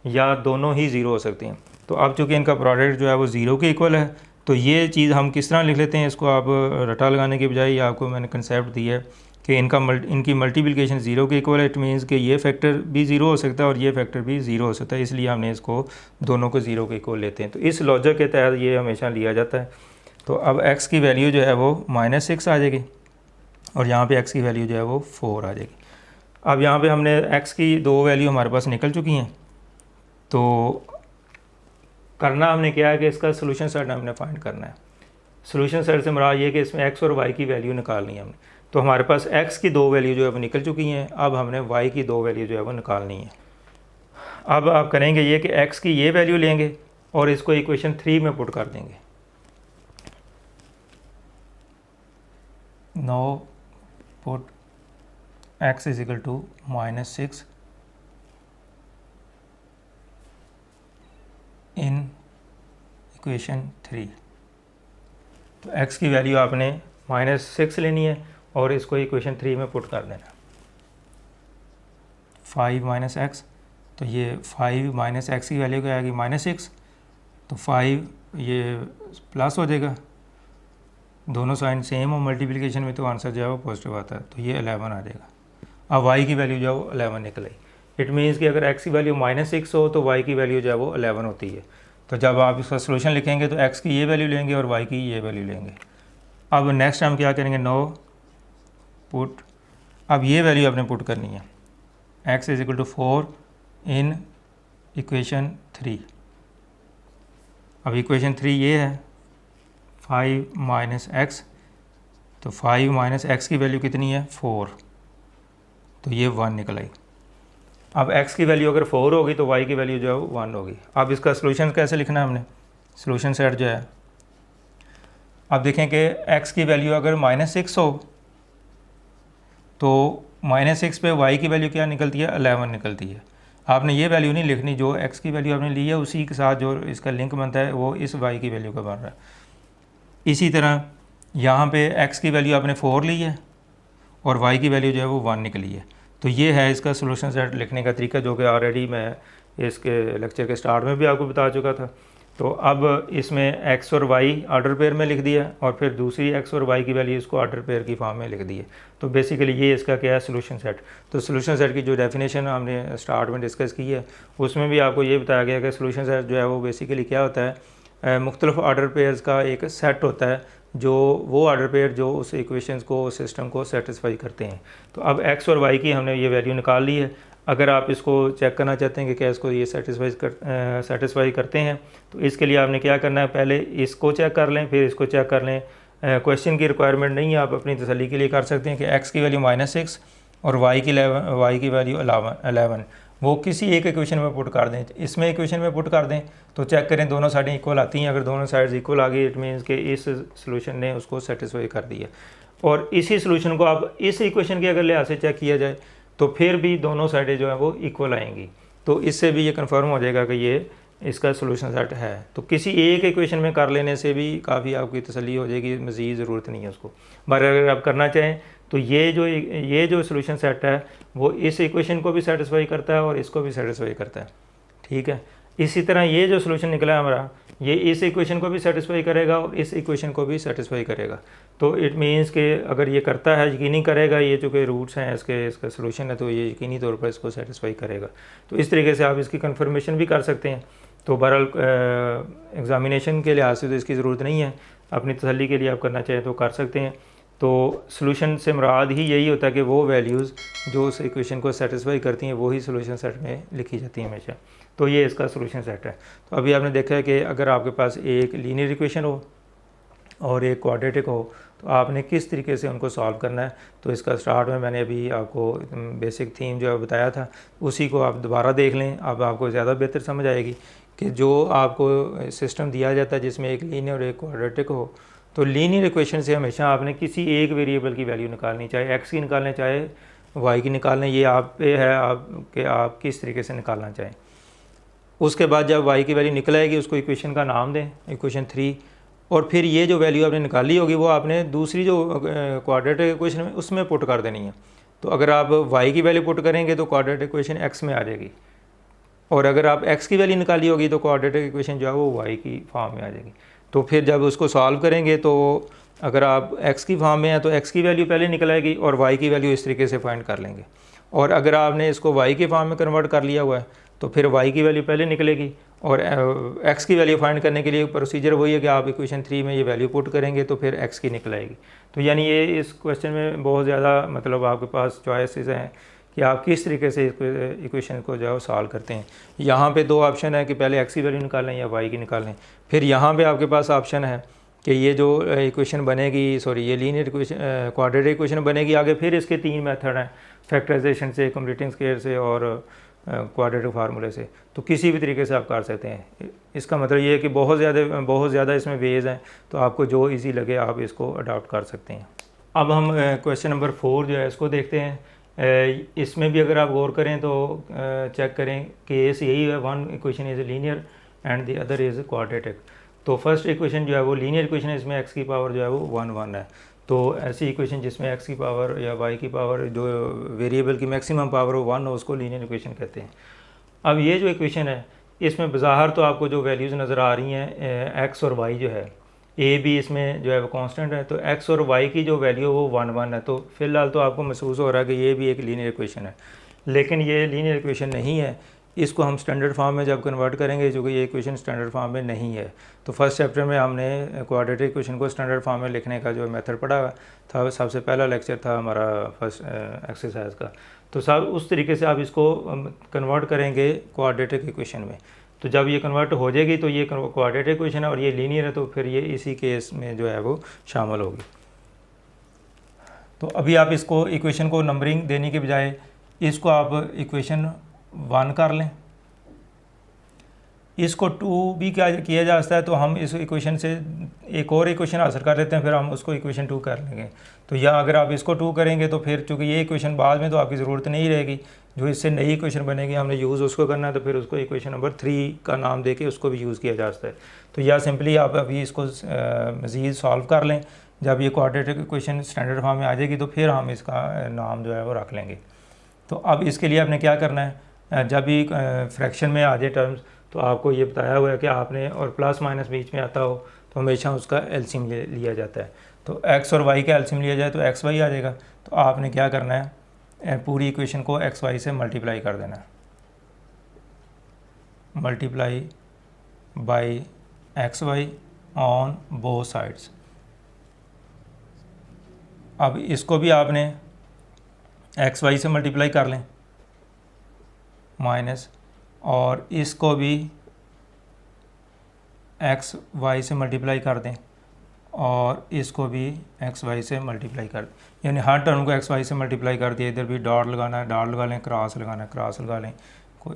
[SPEAKER 1] या दोनों ही ज़ीरो हो सकते हैं। तो अब चूँकि इनका प्रोडक्ट जो है वो ज़ीरो के इक्वल है तो ये चीज़ हम किस तरह लिख लेते हैं, इसको आप रटा लगाने के बजाय आपको मैंने कंसेप्ट दिया है कि इनकी मल्टीप्लिकेशन ज़ीरो के इक्वल है। इट मीन्स कि ये फैक्टर भी ज़ीरो हो सकता है और ये फैक्टर भी ज़ीरो हो सकता है, इसलिए हमने इसको दोनों को ज़ीरो के इक्वल लेते हैं। तो इस लॉजिक के तहत ये हमेशा लिया जाता है। तो अब x की वैल्यू जो है वो -6 आ जाएगी और यहाँ पे x की वैल्यू जो है वो 4 आ जाएगी। अब यहाँ पे हमने x की दो वैल्यू हमारे पास निकल चुकी हैं, तो करना हमने क्या है कि इसका सोल्यूशन सेट हमने फाइंड करना है। सोल्यूशन सेट से मुराद ये कि इसमें x और y की वैल्यू निकालनी है हमने। तो हमारे पास x की दो वैल्यू जो है वो निकल चुकी हैं, अब हमने y की दो वैल्यू जो है वो निकालनी है। अब आप करेंगे ये कि x की ये वैल्यू लेंगे और इसको इक्वेशन 3 में पुट कर देंगे। Now put x is equal to -6 in equation 3। तो x की वैल्यू आपने -6 लेनी है और इसको इक्वेशन 3 में पुट कर देना। 5 माइनस एक्स, तो ये 5 माइनस एक्स की वैल्यू क्या आएगी -6, तो 5 ये प्लस हो जाएगा, दोनों साइन सेम हो मल्टीप्लिकेशन में तो आंसर जो है वो पॉजिटिव आता है, तो ये 11 आ जाएगा। अब y की वैल्यू जो है वो 11 निकल आई। इट मीन्स कि अगर x की वैल्यू -6 हो तो y की वैल्यू जो है वो 11 होती है। तो जब आप इसका सोल्यूशन लिखेंगे तो x की ये वैल्यू लेंगे और y की ये वैल्यू लेंगे। अब नेक्स्ट हम क्या करेंगे, नो पुट, अब ये वैल्यू आपने पुट करनी है, x is equal to 4 in equation 3। अब इक्वेशन 3 ये है 5 माइनस एक्स, तो 5 माइनस एक्स की वैल्यू कितनी है 4, तो ये 1 निकल आई। अब x की वैल्यू अगर 4 होगी तो y की वैल्यू जो है वो 1 होगी। अब इसका सोल्यूशन कैसे लिखना है हमने, सोल्यूशन सेट जो है, अब देखें कि x की वैल्यू अगर -6 हो तो -6 पे y की वैल्यू क्या निकलती है 11 निकलती है। आपने ये वैल्यू नहीं लिखनी, जो x की वैल्यू आपने ली है उसी के साथ जो इसका लिंक बनता है वो इस y की वैल्यू का बन रहा है। इसी तरह यहाँ पे x की वैल्यू आपने 4 ली है और y की वैल्यू जो है वो 1 निकली है। तो ये है इसका सोल्यूशन सेट लिखने का तरीका, जो कि ऑलरेडी मैं इसके लेक्चर के स्टार्ट में भी आपको बता चुका था। तो अब इसमें x और y ऑर्डर पेयर में लिख दिया और फिर दूसरी x और y की वैल्यू इसको ऑर्डर पेयर की फॉर्म में लिख दी है। तो बेसिकली ये इसका क्या है सोल्यूशन सेट। तो सोल्यूशन सेट की जो डेफिनेशन हमने स्टार्ट में डिस्कस की है उसमें भी आपको ये बताया गया कि सोल्यूशन सेट जो है वो बेसिकली क्या होता है, मुख्तलिफ ऑर्डर पेयर्स का एक सेट होता है, जो वो ऑर्डर पेयर जो उस इक्वेशंस को, उस सिस्टम को सेटिस्फाई करते हैं। तो अब x और y की हमने ये वैल्यू निकाल ली है। अगर आप इसको चेक करना चाहते हैं कि क्या इसको ये सेटिस्फाई करते हैं, तो इसके लिए आपने क्या करना है, पहले इसको चेक कर लें, फिर इसको चेक कर लें। क्वेश्चन की रिक्वायरमेंट नहीं है, आप अपनी तसल्ली के लिए कर सकते हैं कि x की वैल्यू -6 और y की वैल्यू 11 वो किसी एक इक्वेशन में पुट कर दें। इसमें इक्वेशन में पुट कर दें तो चेक करें दोनों साइडें इक्वल आती हैं। अगर दोनों साइड्स इक्वल आ गई, इट मीन्स कि इस सोल्यूशन ने उसको सेटिस्फाई कर दिया। और इसी सोल्यूशन को आप इस इक्वेशन के अगर लिहाज से चेक किया जाए तो फिर भी दोनों साइडें जो है वो इक्वल आएंगी। तो इससे भी ये कंफर्म हो जाएगा कि ये इसका सोल्यूशन सेट है। तो किसी एक इक्वेशन में कर लेने से भी काफ़ी आपकी तसल्ली हो जाएगी, मज़ीद ज़रूरत नहीं है उसको। पर अगर आप करना चाहें तो ये जो सोल्यूशन सेट है वो इस इक्वेशन को भी सेटिस्फाई करता है और इसको भी सेटिस्फाई करता है, ठीक है। इसी तरह ये जो सोल्यूशन निकला है हमारा, ये इस इक्वेशन को भी सेटिस्फाई करेगा और इस इक्वेशन को भी सेटिस्फाई करेगा। तो इट मीन्स कि अगर ये करता है, यकीनी करेगा, ये चूँकि रूट्स हैं इसका सोल्यूशन है, तो ये यकीनी तौर पर इसको सेटिस्फाई करेगा। तो इस तरीके से आप इसकी कन्फर्मेशन भी कर सकते हैं। तो बहरहाल एग्ज़ामिनेशन के लिहाज से तो इसकी ज़रूरत नहीं है, अपनी तसल्ली के लिए आप करना चाहें तो कर सकते हैं। तो सोल्यूशन से मुराद ही यही होता है कि वो वैल्यूज़ जो उस इक्वेशन को सेटिस्फाई करती हैं वही सोल्यूशन सेट में लिखी जाती हैं हमेशा। तो ये इसका सोल्यूशन सेट है। तो अभी आपने देखा है कि अगर आपके पास एक लीनियर इक्वेशन हो और एक क्वाड्रेटिक हो तो आपने किस तरीके से उनको सॉल्व करना है। तो इसका स्टार्ट में मैंने अभी आपको बेसिक थीम जो है बताया था, उसी को आप दोबारा देख लें, अब आपको ज़्यादा बेहतर समझ आएगी कि जो आपको सिस्टम दिया जाता है जिसमें एक लीनियर और एक क्वाड्रेटिक हो, तो लीनियर इक्वेशन से हमेशा आपने किसी एक वेरिएबल की वैल्यू निकालनी, चाहे x की निकालने चाहे y की निकालने, ये आप पे है आप किस तरीके से निकालना चाहें। उसके बाद जब y की वैल्यू निकल आएगी उसको इक्वेशन का नाम दें, इक्वेशन 3, और फिर ये जो वैल्यू आपने निकाली होगी वो आपने दूसरी जो क्वाड्रेटिक इक्वेशन में उसमें पुट कर देनी है। तो अगर आप y की वैल्यू पुट करेंगे तो क्वाड्रेटिक इक्वेशन x में आ जाएगी, और अगर आप x की वैल्यू निकाली होगी तो क्वाड्रेटिक इक्वेशन जो है वो y की फॉर्म में आ जाएगी। तो फिर जब उसको सॉल्व करेंगे तो अगर आप x की फॉर्म में हैं तो x की वैल्यू पहले निकल आएगी और y की वैल्यू इस तरीके से फाइंड कर लेंगे। और अगर आपने इसको y के फॉर्म में कन्वर्ट कर लिया हुआ है तो फिर y की वैल्यू पहले निकलेगी, और x की वैल्यू फाइंड करने के लिए प्रोसीजर वही है कि आप इक्वेशन 3 में ये वैल्यू पुट करेंगे तो फिर x की निकल आएगी। तो यानी ये इस क्वेश्चन में बहुत ज़्यादा मतलब आपके पास चॉइसेस हैं कि आप किस तरीके से इक्वेशन को जो है सॉल्व करते हैं। यहाँ पे दो ऑप्शन है कि पहले x की वैल्यू निकालें या y की निकालें। फिर यहाँ पे आपके पास ऑप्शन है कि ये जो इक्वेशन बनेगी, ये लीनियर इक्वेशन क्वाड्रेटिक इक्वेशन बनेगी आगे, फिर इसके 3 मेथड हैं, फैक्टराइजेशन से, कंप्लीटिंग स्क्वायर से और क्वाड्रेटिक फार्मूले से। तो किसी भी तरीके से आप कर सकते हैं। इसका मतलब ये है कि बहुत ज़्यादा इसमें वेज हैं, तो आपको जो ईजी लगे आप इसको अडॉप्ट कर सकते हैं। अब हम क्वेश्चन नंबर 4 जो है इसको देखते हैं। इसमें भी अगर आप गौर करें तो चेक करें केस यही है, one equation is linear and the other is quadratic. तो फर्स्ट इक्वेशन जो है वो लीनियर इक्वेशन है, इसमें x की पावर जो है वो 1 है। तो ऐसी इक्वेशन जिसमें x की पावर या y की पावर जो वेरिएबल की मैक्सिमम पावर हो 1 हो उसको लीनियर इक्वेशन कहते हैं। अब ये जो इक्वेशन है इसमें बज़ाहिर तो आपको जो वैल्यूज़ नज़र आ रही हैं x और y जो है, a भी इसमें जो है वो कांस्टेंट है, तो x और y की जो वैल्यू वो 1 है। तो फ़िलहाल तो आपको महसूस हो रहा है कि ये भी एक लीनियर इक्वेशन है, लेकिन ये लीनियर इक्वेशन नहीं है। इसको हम स्टैंडर्ड फॉर्म में जब कन्वर्ट करेंगे, चूँकि ये इक्वेशन स्टैंडर्ड फॉर्म में नहीं है। तो फर्स्ट चैप्टर में हमने क्वाड्रेटिक इक्वेशन को स्टैंडर्ड फॉर्म में लिखने का जो मेथड पढ़ा था, सबसे पहला लेक्चर था हमारा फर्स्ट एक्सरसाइज का। तो सब उस तरीके से आप इसको कन्वर्ट करेंगे क्वाड्रेटिक इक्वेशन में। तो जब ये कन्वर्ट हो जाएगी तो ये क्वाड्रेटिक इक्वेशन है और ये लीनियर है, तो फिर ये इसी केस में जो है वो शामिल होगी। तो अभी आप इसको इक्वेशन को नंबरिंग देने के बजाय इसको आप इक्वेशन 1 कर लें, इसको 2 भी क्या किया जा सकता है। तो हम इस इक्वेशन से एक और इक्वेशन हासिल कर लेते हैं, फिर हम उसको इक्वेशन 2 कर लेंगे। तो या अगर आप इसको 2 करेंगे तो फिर चूँकि ये इक्वेशन बाद में तो आपकी ज़रूरत नहीं रहेगी, जो इससे नई इक्वेशन बनेगी हमने यूज़ उसको करना है, तो फिर उसको इक्वेशन नंबर 3 का नाम देके उसको भी यूज़ किया जा सकता है। तो या सिंपली आप अभी इसको मज़ीद सॉल्व कर लें, जब ये क्वाड्रेटिक इक्वेशन स्टैंडर्ड फॉर्म में आ जाएगी तो फिर हम इसका नाम जो है वो रख लेंगे। तो अब इसके लिए आपने क्या करना है, जब भी फ्रैक्शन में आ जाए टर्म्स, तो आपको ये बताया हुआ है कि आपने और प्लस माइनस बीच में आता हो तो हमेशा उसका एलसीएम लिया जाता है। तो x और y का एलसीएम लिया जाए तो xy आ जाएगा। तो आपने क्या करना है, पूरी इक्वेशन को xy से मल्टीप्लाई कर देना है, multiply by xy on both sides. अब इसको भी आपने xy से मल्टीप्लाई कर लें, माइनस, और इसको भी एक्स वाई से मल्टीप्लाई कर दें और इसको भी एक्स वाई से मल्टीप्लाई कर दें, यानी हर टर्म को एक्स वाई से मल्टीप्लाई कर दिया। इधर भी डॉट लगाना है, डॉट लगा लें, क्रॉस लगाना है, क्रॉस लगा लें,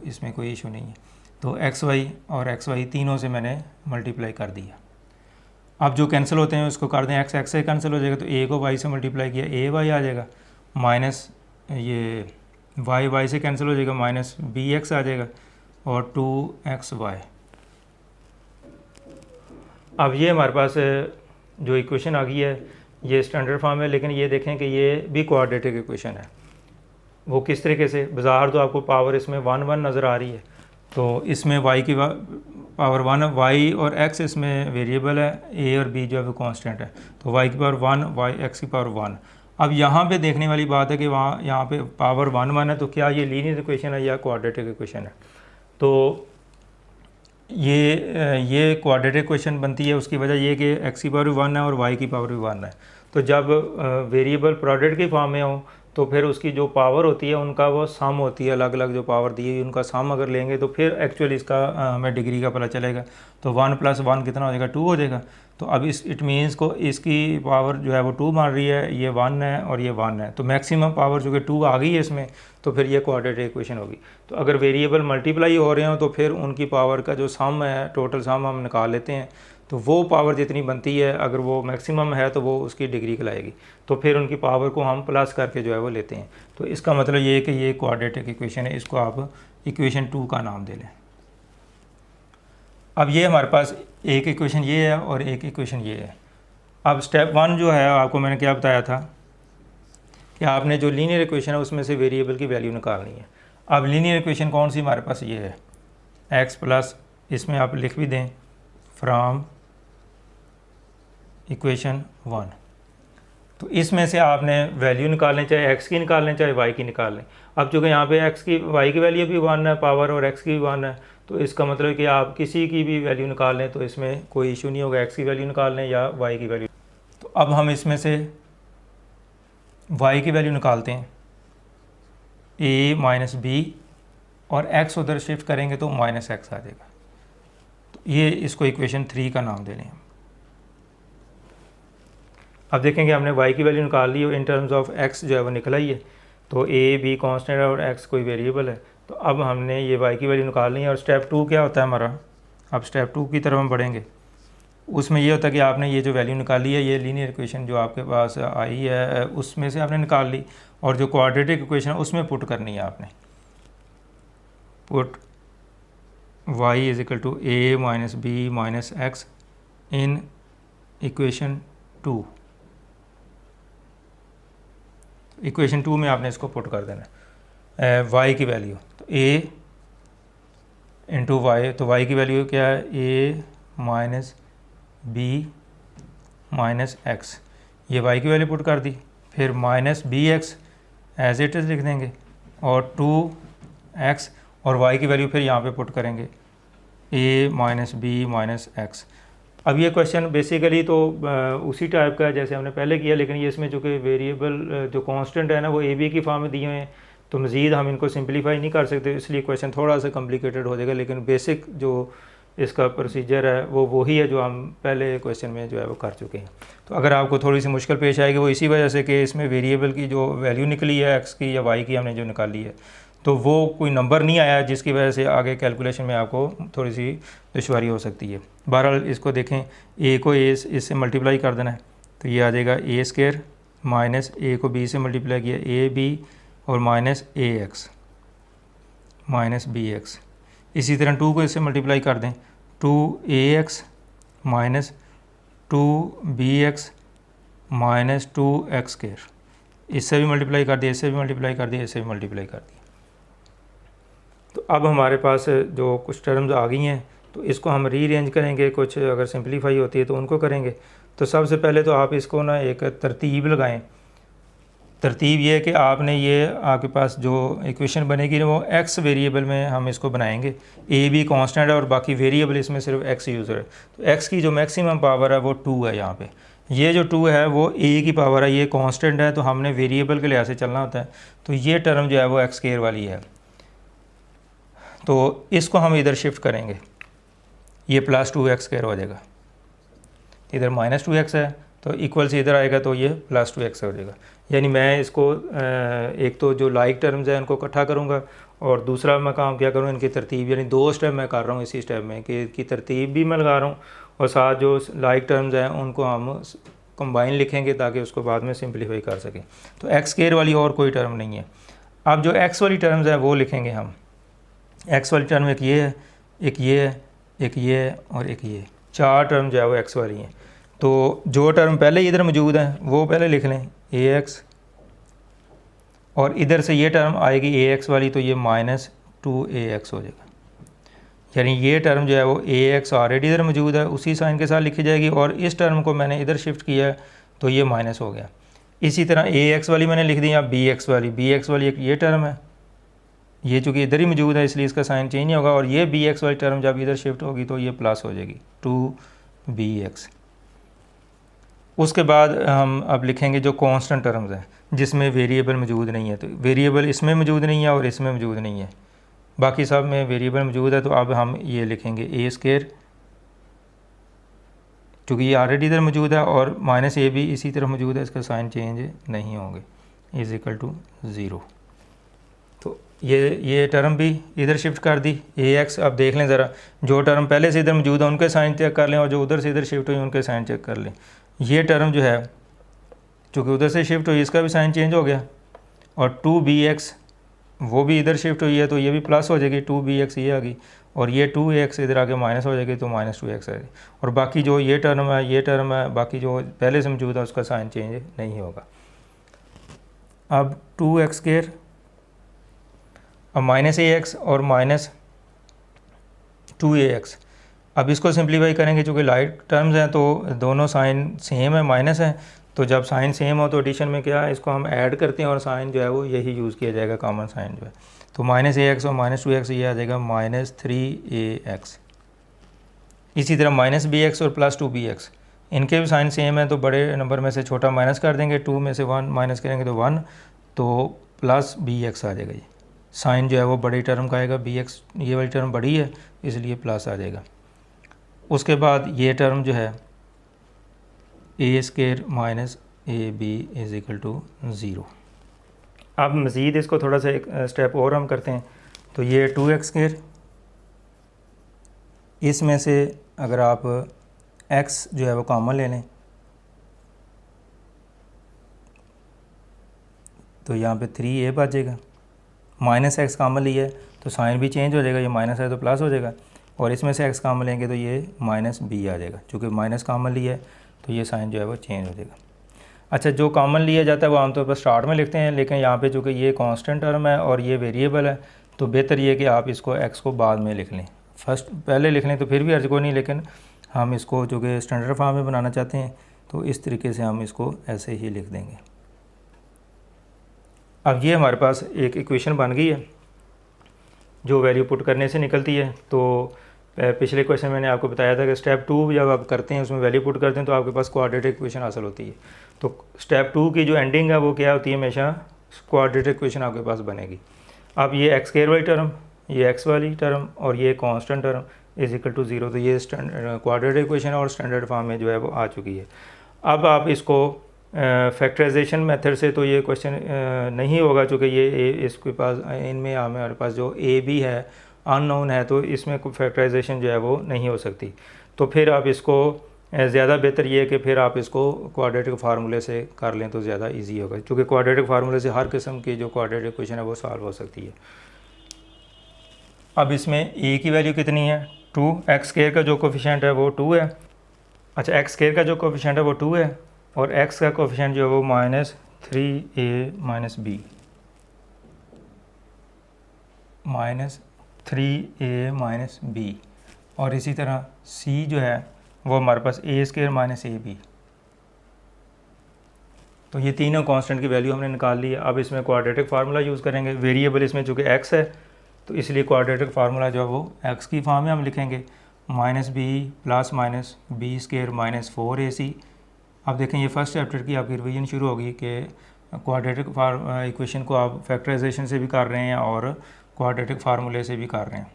[SPEAKER 1] इसमें कोई इशू नहीं है। तो एक्स वाई और एक्स वाई तीनों से मैंने मल्टीप्लाई कर दिया। अब जो कैंसिल होते हैं उसको कर दें, एक्स एक्स से कैंसिल हो जाएगा, तो ए को वाई से मल्टीप्लाई किया, ए वाई आ जाएगा, माइनस ये वाई वाई से कैंसिल हो जाएगा, माइनस बी एक्स आ जाएगा, और 2xy। अब ये हमारे पास जो इक्वेशन आ गई है ये स्टैंडर्ड फॉर्म है, लेकिन ये देखें कि ये भी क्वाड्रेटिक इक्वेशन है। वो किस तरीके से, बाज़ार तो आपको पावर इसमें 1 1 नज़र आ रही है, तो इसमें y की पावर 1 है, y और x इसमें वेरिएबल है, a और b जो है वो कांस्टेंट है, तो y की पावर 1, x की पावर 1। अब यहाँ पे देखने वाली बात है कि यहाँ पे पावर 1 1 है, तो क्या ये लीनियर इक्वेशन है या क्वाड्रेटिक इक्वेशन है। तो ये क्वाड्रेटिक इक्वेशन बनती है, उसकी वजह ये कि x की पावर भी 1 है और y की पावर भी 1 है। तो जब वेरिएबल प्रोडक्ट की फॉर्म में हो तो फिर उसकी जो पावर होती है उनका वो सम होती है, अलग अलग जो पावर दी है उनका सम अगर लेंगे तो फिर एक्चुअली इसका हमें डिग्री का पता चलेगा। तो 1 + 1 कितना हो जाएगा, 2 हो जाएगा। तो अब इट मीन्स को इसकी पावर जो है वो 2 मान रही है, ये 1 है और ये 1 है, तो मैक्सिमम पावर जो कि 2 आ गई है इसमें, तो फिर ये क्वाड्रेटिक इक्वेशन होगी। तो अगर वेरिएबल मल्टीप्लाई हो रहे हो तो फिर उनकी पावर का जो सम है, टोटल सम हम निकाल लेते हैं, तो वो पावर जितनी बनती है अगर वो मैक्सिमम है तो वो उसकी डिग्री कहलाएगी, तो फिर उनकी पावर को हम प्लस करके जो है वो लेते हैं। तो इसका मतलब ये है कि ये क्वाड्रेटिक इक्वेशन है, इसको आप इक्वेशन 2 का नाम दे लें। अब ये हमारे पास एक इक्वेशन ये है और एक इक्वेशन ये है। अब स्टेप 1 जो है आपको मैंने क्या बताया था कि आपने जो लीनियर इक्वेशन है उसमें से वेरिएबल की वैल्यू निकालनी है। अब लीनियर इक्वेशन कौन सी हमारे पास ये है, x प्लस, इसमें आप लिख भी दें फ्रॉम इक्वेशन 1। तो इसमें से आपने वैल्यू निकाल लें, चाहे x की निकाल लें चाहे y की निकाल लें। अब चूँकि यहाँ पे x की y की वैल्यू भी 1 है पावर और x की भी 1 है, तो इसका मतलब कि आप किसी की भी वैल्यू निकाल लें तो इसमें कोई इशू नहीं होगा, x की वैल्यू निकाल लें या y की वैल्यू। तो अब हम इसमें से y की वैल्यू निकालते हैं, a माइनस b, और x उधर शिफ्ट करेंगे तो माइनस x आ जाएगा। तो ये इसको इक्वेशन 3 का नाम दे लें। अब देखेंगे हमने y की वैल्यू निकाल ली, इन टर्म्स ऑफ x जो है वो निकला ही है, तो a b कांस्टेंट है और x कोई वेरिएबल है। तो अब हमने ये y की वैल्यू निकाल ली है, और स्टेप 2 क्या होता है हमारा, अब स्टेप 2 की तरफ हम बढ़ेंगे। उसमें ये होता है कि आपने ये जो वैल्यू निकाली है, ये लीनियर इक्वेशन जो आपके पास आई है उसमें से आपने निकाल ली, और जो क्वाड्रेटिक इक्वेशन है उसमें पुट करनी है आपने। Put y = a minus b minus x in equation 2। Equation 2 में आपने इसको पुट कर देना है y की वैल्यू, तो a इंटू वाई, तो y की वैल्यू क्या है, a minus b minus x, ये y की वैल्यू पुट कर दी, फिर minus b x as it is लिख देंगे, और 2x, और y की वैल्यू फिर यहाँ पे पुट करेंगे a minus b minus x। अब ये क्वेश्चन बेसिकली तो उसी टाइप का है जैसे हमने पहले किया, लेकिन ये इसमें जो कि वेरिएबल जो कांस्टेंट है ना वो ए बी की फॉर्म में दिए हुए हैं, तो मज़ीद हम इनको सिंपलीफाई नहीं कर सकते, इसलिए क्वेश्चन थोड़ा सा कॉम्प्लिकेटेड हो जाएगा, लेकिन बेसिक जो इसका प्रोसीजर है वो वही है जो हम पहले क्वेश्चन में जो है वो कर चुके हैं। तो अगर आपको थोड़ी सी मुश्किल पेश आएगी वो इसी वजह से कि इसमें वेरिएबल की जो वैल्यू निकली है एक्स की या वाई की हमने जो निकाली है, तो वो कोई नंबर नहीं आया, जिसकी वजह से आगे कैलकुलेशन में आपको थोड़ी सी दुश्वारी हो सकती है। बहरहाल इसको देखें, ए को ए इससे मल्टीप्लाई कर देना है, तो ये आ जाएगा ए स्क्वायर माइनस ए को बी से मल्टीप्लाई किया ए बी और माइनस ए एक्स माइनस बी एक्स। इसी तरह 2 को इससे मल्टीप्लाई कर दें, 2ax minus 2bx minus 2x², इससे भी मल्टीप्लाई कर दिया, इससे भी मल्टीप्लाई कर दिया, इससे भी मल्टीप्लाई कर दिया। तो अब हमारे पास जो कुछ टर्म्स आ गई हैं, तो इसको हम रीअरेंज करेंगे, कुछ अगर सिंपलीफाई होती है तो उनको करेंगे। तो सबसे पहले तो आप इसको ना एक तरतीब लगाएं। तरतीब ये है कि आपने ये आपके पास जो इक्वेशन बनेगी ना वो एक्स वेरिएबल में हम इसको बनाएंगे, ए बी कांस्टेंट है और बाकी वेरिएबल इसमें सिर्फ एक्स यूज़र है। तो एक्स की जो मैक्सिमम पावर है वो 2 है, यहाँ पे ये जो 2 है वो ए की पावर है, ये कांस्टेंट है, तो हमने वेरिएबल के लिहाज से चलना होता है। तो ये टर्म जो है वो x² वाली है, तो इसको हम इधर शिफ्ट करेंगे, ये प्लस 2x² हो जाएगा, इधर माइनस 2x है तो इक्वल से इधर आएगा तो ये प्लस 2x हो जाएगा। यानी मैं इसको एक तो जो लाइक टर्म्स हैं उनको इकट्ठा करूँगा और दूसरा मैं काम क्या करूँ, इनकी तरतीब, यानी 2 स्टेप मैं कर रहा हूँ इसी स्टेप में कि की तरतीब भी मैं लगा रहा हूँ और साथ जो लाइक टर्म्स हैं उनको हम कंबाइन लिखेंगे ताकि उसको बाद में सिंप्लीफाई कर सकें। तो x² वाली और कोई टर्म नहीं है। अब जो x वाली टर्म्स है वो लिखेंगे हम। x वाली टर्म एक ये है, एक ये है, एक ये है और एक ये, 4 टर्म जो है वो x वाली हैं। तो जो टर्म पहले इधर मौजूद है वो पहले लिख लें, ax, और इधर से ये टर्म आएगी ax वाली तो ये -2ax हो जाएगा। यानी ये टर्म जो है वो ax ऑलरेडी इधर मौजूद है उसी साइन के साथ लिखी जाएगी और इस टर्म को मैंने इधर शिफ्ट किया है तो ये माइनस हो गया। इसी तरह ax वाली मैंने लिख दी, यहाँ bx वाली एक ये टर्म है, ये चूँकि इधर ही मौजूद है इसलिए इसका साइन चेंज नहीं होगा और ये bx वाली टर्म जब इधर शिफ्ट होगी तो ये प्लस हो जाएगी 2bx। उसके बाद हम अब लिखेंगे जो कांस्टेंट टर्म्स हैं जिसमें वेरिएबल मौजूद नहीं है। तो वेरिएबल इसमें मौजूद नहीं है और इसमें मौजूद नहीं है, बाकी सब में वेरिएबल मौजूद है। तो अब हम ये लिखेंगे a², चूँकि ये ऑलरेडी इधर मौजूद है और -a भी इसी तरह मौजूद है, इसका साइन चेंज नहीं होंगे, = 0। तो ये टर्म भी इधर शिफ्ट कर दी ax। अब देख लें ज़रा, जो टर्म पहले से इधर मौजूद है उनके साइन चेक कर लें और जो उधर से इधर शिफ्ट हुई उनके साइन चेक कर लें। ये टर्म जो है चूँकि उधर से शिफ्ट हुई इसका भी साइन चेंज हो गया और 2bx वो भी इधर शिफ्ट हुई है तो ये भी प्लस हो जाएगी, 2bx ये आ गई और ये 2ax इधर आके माइनस हो जाएगी तो -2x आएगी। और बाकी जो ये टर्म है बाकी जो पहले से मौजूद है उसका साइन चेंज नहीं होगा। अब 2x² अब -ax और -2ax, अब इसको सिंप्लीफाई करेंगे चूँकि लाइक टर्म्स हैं तो दोनों साइन सेम है, माइनस है, तो जब साइन सेम हो तो एडिशन में क्या है, इसको हम ऐड करते हैं और साइन जो है वो यही यूज़ किया जाएगा, कॉमन साइन जो है। तो -ax और -2x ये आ जाएगा -3ax। इसी तरह -bx और +2bx, इनके भी साइन सेम है तो बड़े नंबर में से छोटा माइनस कर देंगे, 2 में से 1 माइनस करेंगे तो 1, तो +bx आ जाएगा। ये साइन जो है वो बड़ी टर्म का आएगा, bx ये वाली टर्म बड़ी है इसलिए प्लस आ जाएगा। उसके बाद ये टर्म जो है a² -ab = 0। अब मज़ीद इसको थोड़ा सा एक स्टेप और हम करते हैं। तो ये 2x², इसमें से अगर आप x जो है वो कॉमन ले लें तो यहाँ पे 3a बचेगा, -x कॉमन लिया है तो साइन भी चेंज हो जाएगा, ये माइनस है तो प्लस हो जाएगा और इसमें से x कॉमन लेंगे तो ये -b आ जाएगा। चूँकि माइनस कॉमन लिया है तो ये साइन जो है वो चेंज हो जाएगा। अच्छा, जो कॉमन लिया जाता है वो आमतौर पर स्टार्ट में लिखते हैं, लेकिन यहाँ पे चूँकि ये कांस्टेंट टर्म है और ये वेरिएबल है तो बेहतर ये कि आप इसको x को बाद में लिख लें, फर्स्ट पहले लिख लें तो फिर भी अर्ज को नहीं, लेकिन हम इसको चूँकि स्टैंडर्ड फॉर्म में बनाना चाहते हैं तो इस तरीके से हम इसको ऐसे ही लिख देंगे। अब ये हमारे पास एक इक्वेशन बन गई है जो वैल्यू पुट करने से निकलती है। तो पिछले क्वेश्चन मैंने आपको बताया था कि स्टेप 2 जब आप करते हैं उसमें वैल्यू पुट करते हैं तो आपके पास क्वाड्रेटिक इक्वेशन हासिल होती है। तो स्टेप 2 की जो एंडिंग है वो क्या होती है, हमेशा क्वाड्रेटिक इक्वेशन आपके पास बनेगी। अब ये x² वाली टर्म, ये x वाली टर्म और ये कांस्टेंट टर्म = 0, तो ये क्वाड्रेटिक इक्वेशन और स्टैंडर्ड फॉर्म में जो है वो आ चुकी है। अब आप इसको फैक्टराइजेशन मेथड से तो ये क्वेश्चन नहीं होगा चूँकि ये इसके पास इनमें हमारे पास जो a b है अननोन है तो इसमें कोई फैक्टराइजेशन जो है वो नहीं हो सकती। तो फिर आप इसको ज़्यादा बेहतर ये है कि फिर आप इसको क्वाड्रेटिक फार्मूले से कर लें तो ज़्यादा इजी होगा, क्योंकि क्वाड्रेटिक फार्मूले से हर किस्म की जो क्वाड्रेटिक इक्वेशन है वो सॉल्व हो सकती है। अब इसमें a की वैल्यू कितनी है, 2, x² का जो कोफिशिएंट है वो 2 है। अच्छा, x² का जो कोफिशिएंट है वो 2 है और x का कोफिशिएंट जो है वो -3a -b और इसी तरह c जो है वो हमारे पास a² -ab। तो ये तीनों कांस्टेंट की वैल्यू हमने निकाल ली है। अब इसमें क्वाड्रेटिक फार्मूला यूज़ करेंगे। वेरिएबल इसमें चूँकि x है तो इसलिए क्वाड्रेटिक फार्मूला जो है वो x की फॉर्म में हम लिखेंगे, -b ± b² -4ac। अब देखें ये फर्स्ट चैप्टर की आपकी रिवीजन शुरू होगी कि क्वाड्रेटिक इक्वेशन को आप फैक्टराइजेशन से भी कर रहे हैं और क्वाड्रेटिक फार्मूले से भी कर रहे हैं।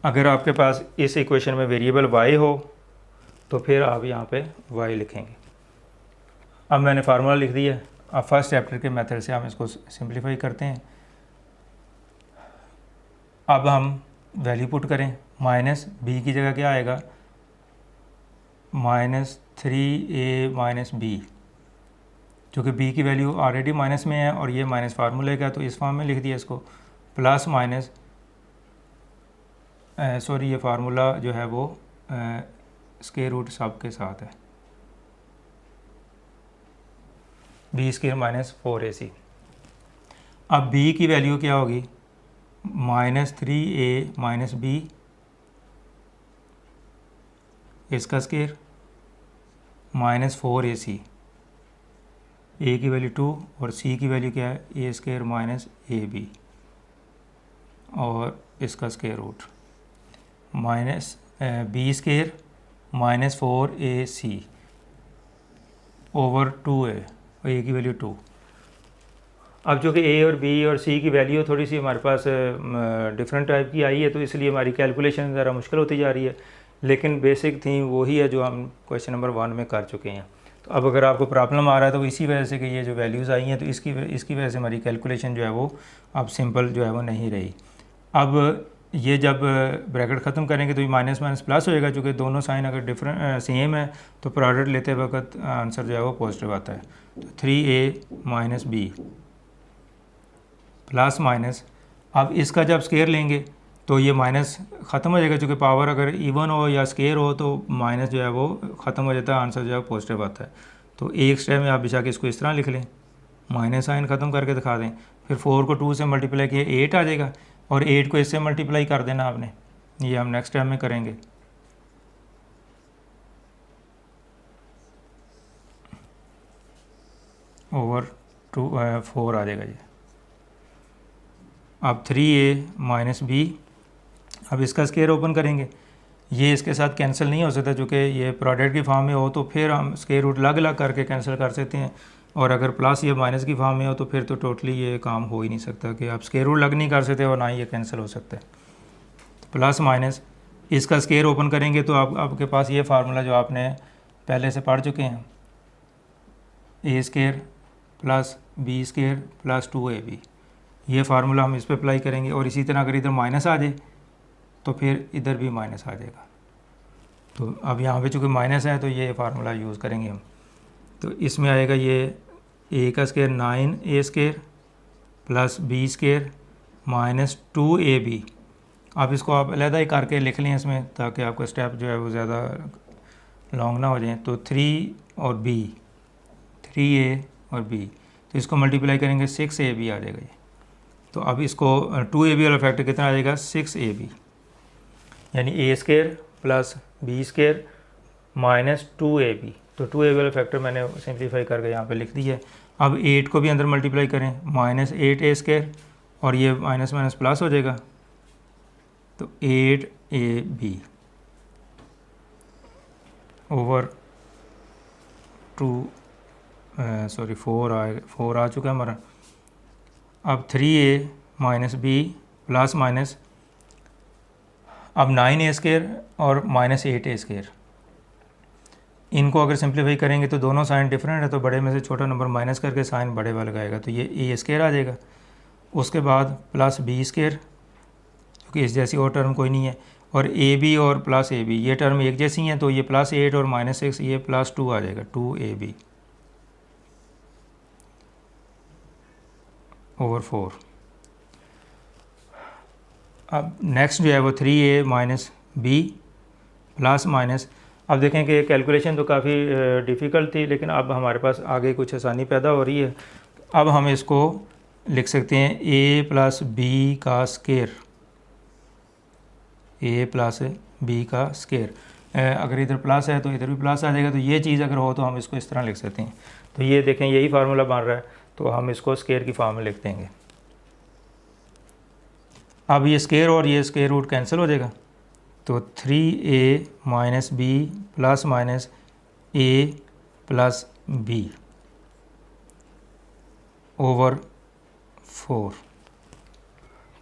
[SPEAKER 1] अगर आपके पास इस इक्वेशन में वेरिएबल y हो तो फिर आप यहाँ पे y लिखेंगे। अब मैंने फार्मूला लिख दिया। अब फर्स्ट चैप्टर के मेथड से हम इसको सिंप्लीफाई करते हैं। अब हम वैल्यू पुट करें, माइनस b की जगह क्या आएगा, -3a - b, चूँकि b की वैल्यू ऑलरेडी माइनस में है और ये माइनस फार्मूले का, तो इस फॉर्म में लिख दिया इसको, प्लस माइनस ये फार्मूला जो है वो स्क्वायर रूट सब के साथ है, b² - 4ac। अब b की वैल्यू क्या होगी, -3a - b इसका स्क्वायर -4ac, a की वैल्यू 2 और c की वैल्यू क्या है, a² - ab और इसका square root b² - 4ac over 2a, a की वैल्यू 2। अब चूँकि a और b और c की वैल्यू थोड़ी सी हमारे पास डिफरेंट टाइप की आई है, तो इसलिए हमारी कैलकुलेशन ज़रा मुश्किल होती जा रही है, लेकिन बेसिक थीम वही है जो हम क्वेश्चन नंबर 1 में कर चुके हैं। तो अब अगर आपको प्रॉब्लम आ रहा है तो इसी वजह से कि ये जो वैल्यूज़ आई हैं, तो इसकी वजह से हमारी कैलकुलेशन जो है वो अब सिंपल जो है वो नहीं रही। अब ये जब ब्रैकेट ख़त्म करेंगे तो ये माइनस माइनस प्लस होएगा, चूँकि दोनों साइन अगर डिफरेंट सेम है तो प्रोडक्ट लेते वक्त आंसर जो है वो पॉजिटिव आता है। तो 3a - b प्लस माइनस, अब इसका जब स्केयर लेंगे तो ये माइनस ख़त्म हो जाएगा, चूँकि पावर अगर इवन हो या स्केयर हो तो माइनस जो है वो ख़त्म हो जाता है, आंसर जो है पॉजिटिव आता है। तो एक स्टेप में आप बेशक इसको इस तरह लिख लें, माइनस साइन ख़त्म करके दिखा दें, फिर 4 को 2 से मल्टीप्लाई किया 8 आ जाएगा, और 8 को इससे मल्टीप्लाई कर देना आपने, ये हम नेक्स्ट टाइम में करेंगे। ओवर 4 आ जाएगा ये। अब 3a - b, अब इसका स्क्वायर ओपन करेंगे, ये इसके साथ कैंसिल नहीं हो सकता, चूँकि ये प्रोडक्ट की फॉर्म में हो तो फिर हम स्क्वायर रूट अलग अलग करके कैंसिल कर सकते हैं, और अगर प्लस या माइनस की फॉर्म में हो तो फिर तो टोटली ये काम हो ही नहीं सकता कि आप स्क्वायर रूट अलग नहीं कर सकते और ना ही ये कैंसिल हो सकता है। तो प्लस माइनस इसका स्क्वायर ओपन करेंगे तो आपके पास ये फार्मूला जो आपने पहले से पढ़ चुके हैं, a² + b² + 2ab, ये फार्मूला हम इस पर अप्लाई करेंगे। और इसी तरह अगर इधर माइनस आ जाए तो फिर इधर भी माइनस आ जाएगा। तो अब यहाँ पे चूँकि माइनस है तो ये फार्मूला यूज़ करेंगे हम। तो इसमें आएगा ये a का स्क्वायर 9a² + b² - 2ab। अब इसको आप अलग ही करके लिख लें इसमें, ताकि आपका स्टेप जो है वो ज़्यादा लॉन्ग ना हो जाए। तो 3a और b, तो इसको मल्टीप्लाई करेंगे 6ab आ जाएगा ये। तो अब इसको 2ab वाला फैक्टर कितना आ जाएगा, 6ab, यानी a² + b² - 2ab। तो 2ab वाला फैक्टर मैंने सिंप्लीफाई करके यहाँ पे लिख दिया है। अब 8 को भी अंदर मल्टीप्लाई करें, -8a² और ये माइनस माइनस प्लस हो जाएगा, तो 8ab ओवर 4 आ चुका है हमारा। अब 3a - b प्लस माइनस, अब 9a² और -8a², इनको अगर सिंप्लीफाई करेंगे तो दोनों साइन डिफरेंट है, तो बड़े में से छोटा नंबर माइनस करके साइन बड़े वाले लगाएगा, तो ये a² आ जाएगा। उसके बाद प्लस b², क्योंकि इस जैसी और टर्म कोई नहीं है, और ab और प्लस ab ये टर्म एक जैसी हैं, तो ये +8 और -6 ये +2 आ जाएगा, 2ab ओवर 4। अब नेक्स्ट जो है वो 3a - b प्लस माइनस, अब देखें कि कैलकुलेशन तो काफ़ी डिफ़िकल्ट थी, लेकिन अब हमारे पास आगे कुछ आसानी पैदा हो रही है। अब हम इसको लिख सकते हैं a + b का स्क्वायर, a + b का स्क्वायर। अगर इधर प्लस है तो इधर भी प्लस आ जाएगा, तो ये चीज़ अगर हो तो हम इसको इस तरह लिख सकते हैं। तो ये देखें यही फार्मूला बन रहा है, तो हम इसको स्क्वायर की फॉर्म में लिख देंगे। अब ये स्क्वायर और ये स्क्वायर रूट कैंसिल हो जाएगा, तो 3a - b plus minus a + b over 4।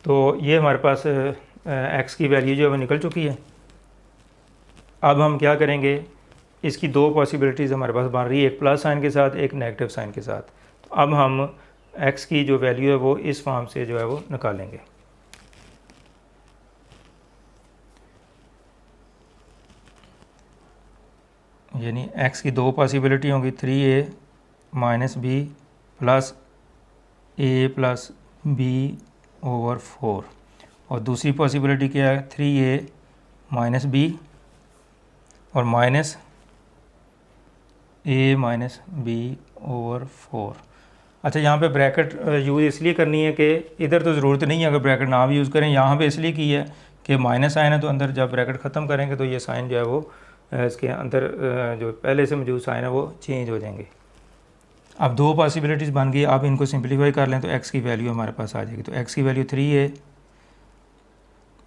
[SPEAKER 1] तो ये हमारे पास x की वैल्यू जो है वो निकल चुकी है। अब हम क्या करेंगे, इसकी दो पॉसिबिलिटीज़ हमारे पास बन रही है, एक प्लस साइन के साथ, एक नेगेटिव साइन के साथ। तो अब हम x की जो वैल्यू है वो इस फॉर्म से जो है वो निकालेंगे। यानी x की दो पॉसिबिलिटी होंगी, 3a minus b plus a plus b over 4, और दूसरी पॉसिबिलिटी क्या है, 3a माइनस बी और minus a minus b over 4। अच्छा, यहाँ पे ब्रैकेट यूज़ इसलिए करनी है कि इधर तो ज़रूरत नहीं है अगर ब्रैकेट ना भी यूज़ करें, यहाँ पे इसलिए की है कि माइनस साइन है, तो अंदर जब ब्रैकेट ख़त्म करेंगे तो ये साइन जो है वो इसके अंदर जो पहले से मौजूद साइन है वो चेंज हो जाएंगे। अब दो पॉसिबिलिटीज़ बन गई, आप इनको सिंप्लीफाई कर लें तो x की वैल्यू हमारे पास आ जाएगी। तो x की वैल्यू 3a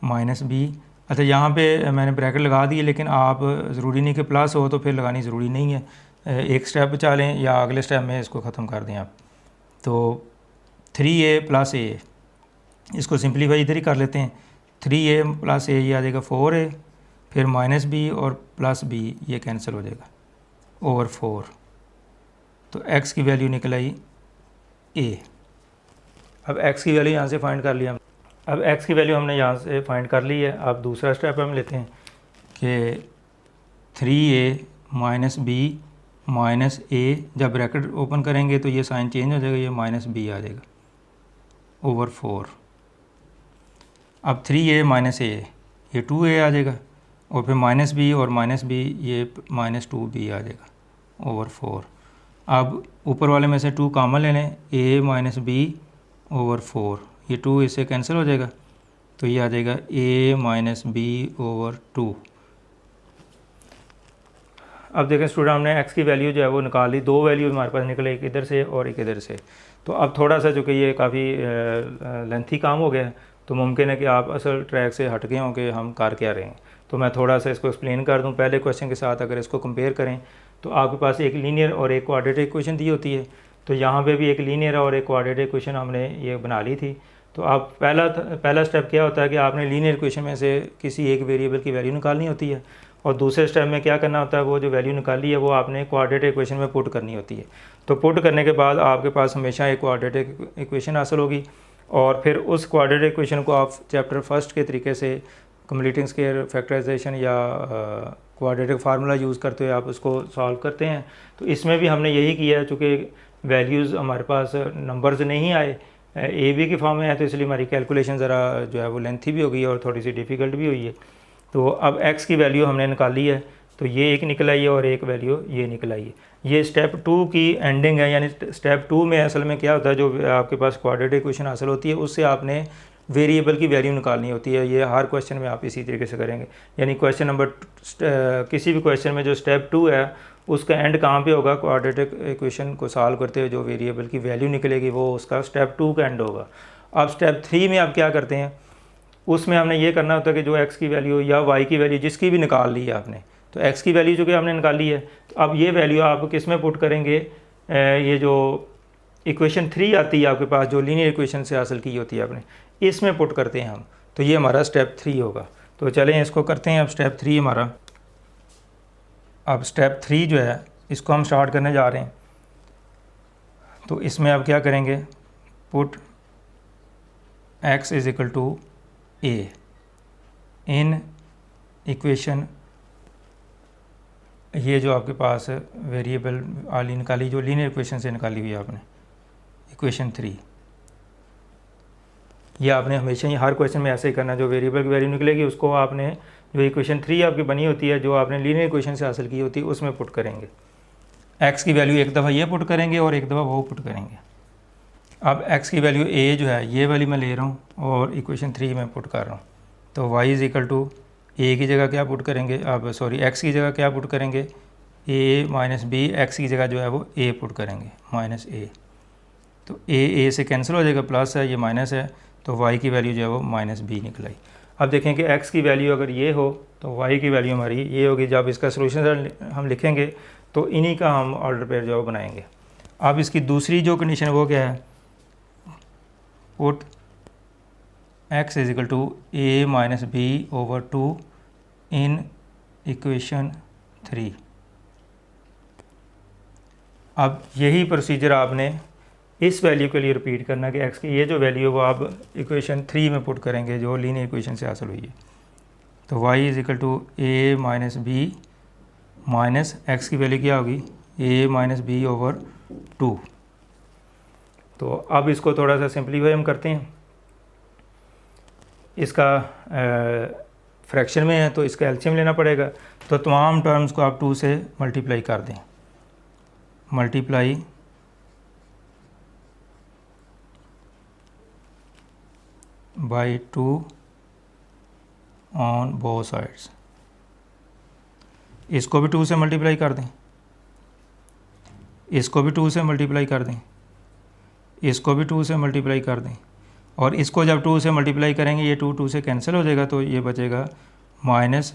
[SPEAKER 1] माइनस बी। अच्छा, यहाँ पे मैंने ब्रैकेट लगा दी है, लेकिन आप ज़रूरी नहीं कि प्लस हो तो फिर लगानी ज़रूरी नहीं है, एक स्टेप बचा लें या अगले स्टेप में इसको ख़त्म कर दें आप। तो 3a प्लस a, इसको सिंप्लीफाई इधर ही कर लेते हैं, 3a प्लस a ये आ जाएगा 4a, फिर माइनस बी और प्लस बी ये कैंसिल हो जाएगा ओवर 4। तो x की वैल्यू निकल आई a। अब x की वैल्यू यहाँ से फाइंड कर लिया। अब x की वैल्यू हमने यहाँ से फाइंड कर ली है। अब दूसरा स्टेप हम लेते हैं कि 3a minus b minus a, जब ब्रैकेट ओपन करेंगे तो ये साइन चेंज हो जाएगा, ये माइनस बी आ जाएगा ओवर 4। अब 3a माइनस a ये 2a आ जाएगा, और फिर माइनस बी और माइनस बी ये माइनस 2b आ जाएगा ओवर 4। अब ऊपर वाले में से 2 कॉमन ले लें, a माइनस बी ओवर 4, ये 2 इससे कैंसिल हो जाएगा, तो ये आ जाएगा a माइनस बी ओवर 2। अब देखें स्टूडेंट, हमने x की वैल्यू जो है वो निकाल ली, दो वैल्यू हमारे पास निकले, एक इधर से और एक इधर से। तो अब थोड़ा सा जो कि ये काफ़ी लेंथी काम हो गया है, तो मुमकिन है कि आप असल ट्रैक से हट गए हों कि हम कर क्या रहे हैं। तो मैं थोड़ा सा इसको एक्सप्लेन कर दूं। पहले क्वेश्चन के साथ अगर इसको कंपेयर करें तो आपके पास एक लीनियर और एक क्वाड्रेटिक इक्वेशन दी होती है। तो यहाँ पे भी एक लीनियर और एक क्वाड्रेटिक इक्वेशन हमने ये बना ली थी। तो अब पहला स्टेप क्या होता है कि आपने लीनियर इक्वेशन में से किसी एक वेरिएबल की वैल्यू निकालनी होती है, और दूसरे स्टेप में क्या करना होता है, वो जो वैल्यू निकाली है वो आपने क्वाड्रेटिक इक्वेशन में पुट करनी होती है। तो पुट करने के बाद आपके पास हमेशा एक क्वाड्रेटिक इक्वेशन हासिल होगी, और फिर उस क्वाड्रेटिक इक्वेशन को आप चैप्टर फर्स्ट के तरीके से कंप्लीटिंग स्क्वायर फैक्टराइजेशन या क्वाड्रेटिक फार्मूला यूज़ करते हुए आप उसको सॉल्व करते हैं। तो इसमें भी हमने यही किया है, चूँकि वैल्यूज़ हमारे पास नंबर्स नहीं आए, ए बी की फॉर्म में है, तो इसलिए हमारी कैलकुलेशन ज़रा जो है वो लेंथी भी हो गई और थोड़ी सी डिफ़िकल्ट भी हुई है। तो अब x की वैल्यू हमने निकाली है, तो ये एक निकल आई है और एक वैल्यू ये निकल आई है। ये स्टेप 2 की एंडिंग है, यानी स्टेप 2 में असल में क्या होता है, जो आपके पास क्वाड्रेटिक इक्वेशन हासिल होती है उससे आपने वेरिएबल की वैल्यू निकालनी होती है। ये हर क्वेश्चन में आप इसी तरीके से करेंगे, यानी क्वेश्चन नंबर किसी भी क्वेश्चन में जो स्टेप 2 है उसका एंड कहाँ पे होगा, क्वाड्रेटिक इक्वेशन को सॉल्व करते हुए जो वेरिएबल की वैल्यू निकलेगी वो उसका स्टेप 2 का एंड होगा। अब स्टेप 3 में आप क्या करते हैं, उसमें हमने ये करना होता है कि जो x की वैल्यू या y की वैल्यू जिसकी भी निकाल ली है आपने, तो x की वैल्यू जो कि आपने निकाली है, तो अब ये वैल्यू आप किस में पुट करेंगे, ये जो इक्वेशन 3 आती है आपके पास, जो लीनियर इक्वेशन से हासिल की होती है आपने, इसमें पुट करते हैं हम। तो ये हमारा स्टेप 3 होगा। तो चलें इसको करते हैं। अब स्टेप 3 हमारा, अब स्टेप 3 जो है इसको हम स्टार्ट करने जा रहे हैं। तो इसमें अब क्या करेंगे, put x is equal to a in equation, ये जो आपके पास वेरिएबल वाली निकाली, जो लीनियर इक्वेशन से निकाली हुई है आपने, इक्वेशन 3, ये आपने हमेशा ही हर क्वेश्चन में ऐसे ही करना। जो वेरिएबल की वैल्यू निकलेगी उसको आपने, जो इक्वेशन 3 आपकी बनी होती है, जो आपने लीनियर इक्वेशन से हासिल की होती है, उसमें पुट करेंगे। x की वैल्यू एक दफ़ा ये पुट करेंगे और एक दफ़ा वो पुट करेंगे। अब x की वैल्यू a जो है ये वाली मैं ले रहा हूँ और इक्वेशन 3 में पुट कर रहा हूँ। तो y is equal to a की जगह क्या पुट करेंगे, अब सॉरी x की जगह क्या पुट करेंगे, a माइनस बी, x की जगह जो है वो a पुट करेंगे माइनस a। तो a से कैंसिल हो जाएगा, प्लस है ये माइनस है, तो y की वैल्यू जो है वो माइनस बी निकल आई। अब देखें कि x की वैल्यू अगर ये हो तो y की वैल्यू हमारी ये होगी। जब इसका सोल्यूशन हम लिखेंगे तो इन्हीं का हम ऑर्डर पेयर जो बनाएंगे। अब इसकी दूसरी जो कंडीशन है वो क्या है, put x is equal to a minus b over 2 in equation 3। अब यही प्रोसीजर आपने इस वैल्यू के लिए रिपीट करना कि x की ये जो वैल्यू है वो आप इक्वेशन 3 में पुट करेंगे जो लीनियर इक्वेशन से हासिल हुई है। तो y is equal to a minus b minus x की वैल्यू क्या होगी a माइनस बी ओवर 2। तो अब इसको थोड़ा सा सिंप्लीफाई हम करते हैं। इसका फ्रैक्शन में है तो इसका एलसीएम लेना पड़ेगा। तो तमाम टर्म्स को आप 2 से मल्टीप्लाई कर दें, multiply by 2 on both sides. इसको भी 2 से मल्टीप्लाई कर दें, इसको भी 2 से मल्टीप्लाई कर दें, इसको भी 2 से मल्टीप्लाई कर दें, और इसको जब 2 से मल्टीप्लाई करेंगे ये 2 से कैंसिल हो जाएगा, तो ये बचेगा माइनस,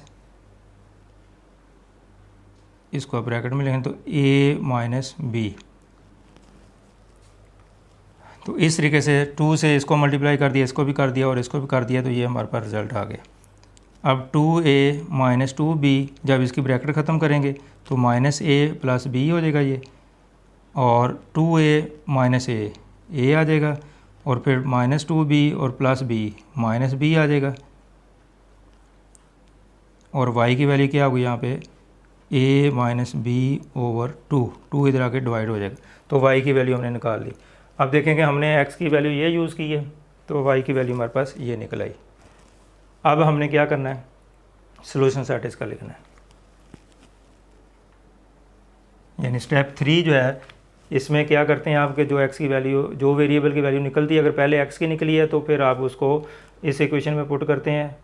[SPEAKER 1] इसको ब्रैकेट में लिखें तो a माइनस बी। तो इस तरीके से 2 से इसको मल्टीप्लाई कर दिया, इसको भी कर दिया और इसको भी कर दिया, तो ये हमारे पास रिज़ल्ट आ गया। अब 2a माइनस 2b जब इसकी ब्रैकेट ख़त्म करेंगे तो माइनस a प्लस b हो जाएगा ये, और 2a माइनस a आ जाएगा, और फिर माइनस 2b और प्लस b माइनस b आ जाएगा, और y की वैल्यू क्या होगी यहाँ पे a माइनस बी ओवर 2 इधर आके डिवाइड हो जाएगा। तो y की वैल्यू हमने निकाल ली। अब देखेंगे हमने x की वैल्यू ये यूज़ की है, तो y की वैल्यू हमारे पास ये निकल आई। अब हमने क्या करना है, सॉल्यूशन सेट इसका लिखना है, यानी स्टेप 3 जो है इसमें क्या करते हैं आपके जो x की वैल्यू, जो वेरिएबल की वैल्यू निकलती है, अगर पहले x की निकली है तो फिर आप उसको इस इक्वेशन में पुट करते हैं,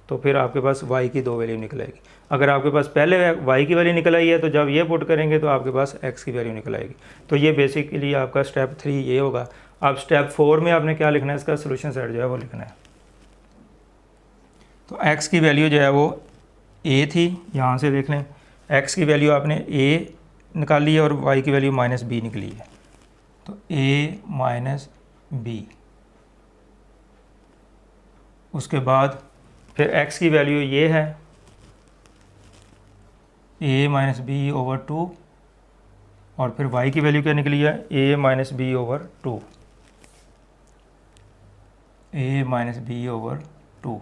[SPEAKER 1] तो फिर आपके पास y की 2 वैल्यू निकल आएगी। अगर आपके पास पहले y की वैल्यू निकल आई है तो जब ये पुट करेंगे तो आपके पास x की वैल्यू निकल आएगी। तो ये बेसिकली आपका स्टेप 3 ये होगा। अब स्टेप 4 में आपने क्या लिखना है, इसका सोल्यूशन सेट जो है वो लिखना है। तो x की वैल्यू जो है वो a थी, यहाँ से देख लें x की वैल्यू आपने a निकाली है और y की वैल्यू माइनस b निकली है, तो a माइनस b। उसके बाद फिर x की वैल्यू ये है a माइनस बी ओवर 2, और फिर y की वैल्यू क्या निकली है a minus b over 2, a minus b over 2,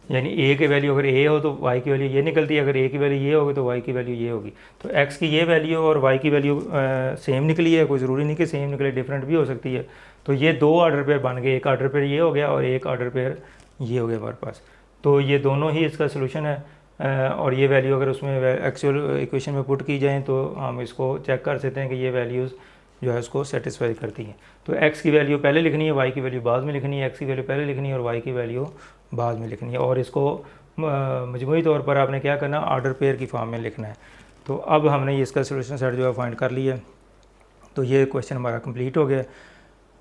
[SPEAKER 1] यानी a की वैल्यू अगर a हो तो y की वैल्यू ये निकलती है, अगर a की वैल्यू ये होगी तो y की वैल्यू ये होगी। तो x की ये वैल्यू और y की वैल्यू सेम निकली है, कोई ज़रूरी नहीं कि सेम निकले, डिफरेंट भी हो सकती है। तो ये 2 ऑर्डर पेयर बन गए, एक ऑर्डर पेयर ये हो गया और एक ऑर्डर पेयर ये हो गया हमारे पास। तो ये दोनों ही इसका सोल्यूशन है, और ये वैल्यू अगर उसमें एक्चुअल इक्वेशन में पुट की जाए तो हम इसको चेक कर सकते हैं कि ये वैल्यूज़ जो है उसको सेटिस्फाई करती हैं। तो x की वैल्यू पहले लिखनी है, y की वैल्यू बाद में लिखनी है, x की वैल्यू पहले लिखनी है और y की वैल्यू बाद में लिखनी है, और इसको मजमूई तौर पर आपने क्या करना, ऑर्डर पेयर की फॉर्म में लिखना है। तो अब हमने इसका सोल्यूशन सेट जो है फाइंड कर लिया, तो ये क्वेश्चन हमारा कंप्लीट हो गया।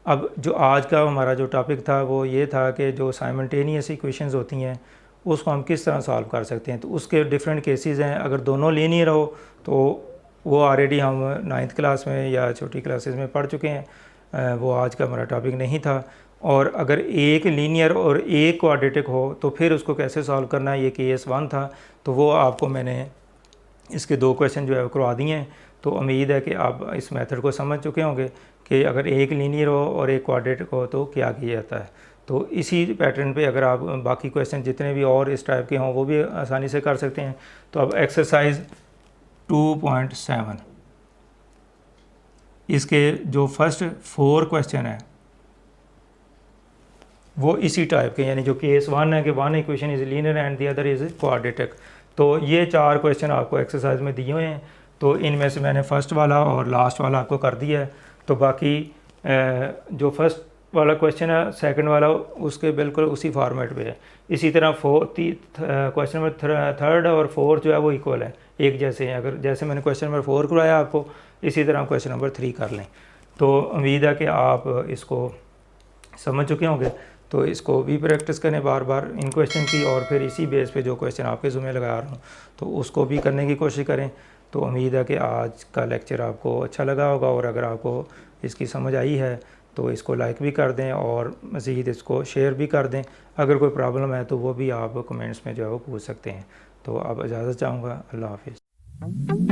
[SPEAKER 1] अब जो आज का हमारा जो टॉपिक था वो ये था कि जो साइमल्टेनियस इक्वेशंस होती हैं उसको हम किस तरह सॉल्व कर सकते हैं। तो उसके डिफरेंट केसेस हैं, अगर दोनों लीनियर हो तो वो ऑलरेडी हम 9th क्लास में या छोटी क्लासेस में पढ़ चुके हैं, वो आज का हमारा टॉपिक नहीं था। और अगर एक लीनियर और एक क्वाड्रेटिक हो तो फिर उसको कैसे सॉल्व करना है, ये केस 1 था। तो वो आपको मैंने इसके 2 क्वेश्चन जो है करवा दिए हैं। तो उम्मीद है कि आप इस मेथड को समझ चुके होंगे कि अगर एक लीनियर हो और एक क्वाड्रेटिक हो तो क्या किया जाता है। तो इसी पैटर्न पे अगर आप बाकी क्वेश्चन जितने भी और इस टाइप के हों वो भी आसानी से कर सकते हैं। तो अब एक्सरसाइज 2.7 इसके जो फर्स्ट 4 क्वेश्चन है वो इसी टाइप के, यानी जो केस 1 है कि 1 equation is linear and the other is quadratic. तो ये 4 क्वेश्चन आपको एक्सरसाइज में दिए हुए हैं। तो इनमें से मैंने फ़र्स्ट वाला और लास्ट वाला आपको कर दिया है। तो बाकी जो फर्स्ट वाला क्वेश्चन है सेकंड वाला उसके बिल्कुल उसी फॉर्मेट पे है। इसी तरह क्वेश्चन नंबर 3 और 4 जो है वो इक्वल है, एक जैसे हैं। अगर जैसे मैंने क्वेश्चन नंबर 4 करवाया आपको, इसी तरह क्वेश्चन नंबर 3 कर लें। तो उम्मीद है कि आप इसको समझ चुके होंगे। तो इसको भी प्रैक्टिस करें बार बार इन क्वेश्चन की, और फिर इसी बेस पे जो क्वेश्चन आपके ज़ुम्मे लगा रहा हूँ तो उसको भी करने की कोशिश करें। तो उम्मीद है कि आज का लेक्चर आपको अच्छा लगा होगा, और अगर आपको इसकी समझ आई है तो इसको लाइक भी कर दें और मज़ीद इसको शेयर भी कर दें। अगर कोई प्रॉब्लम है तो वो भी आप कमेंट्स में जो है वो पूछ सकते हैं। तो अब इजाज़त चाहूँगा। अल्लाह हाफ़िज़।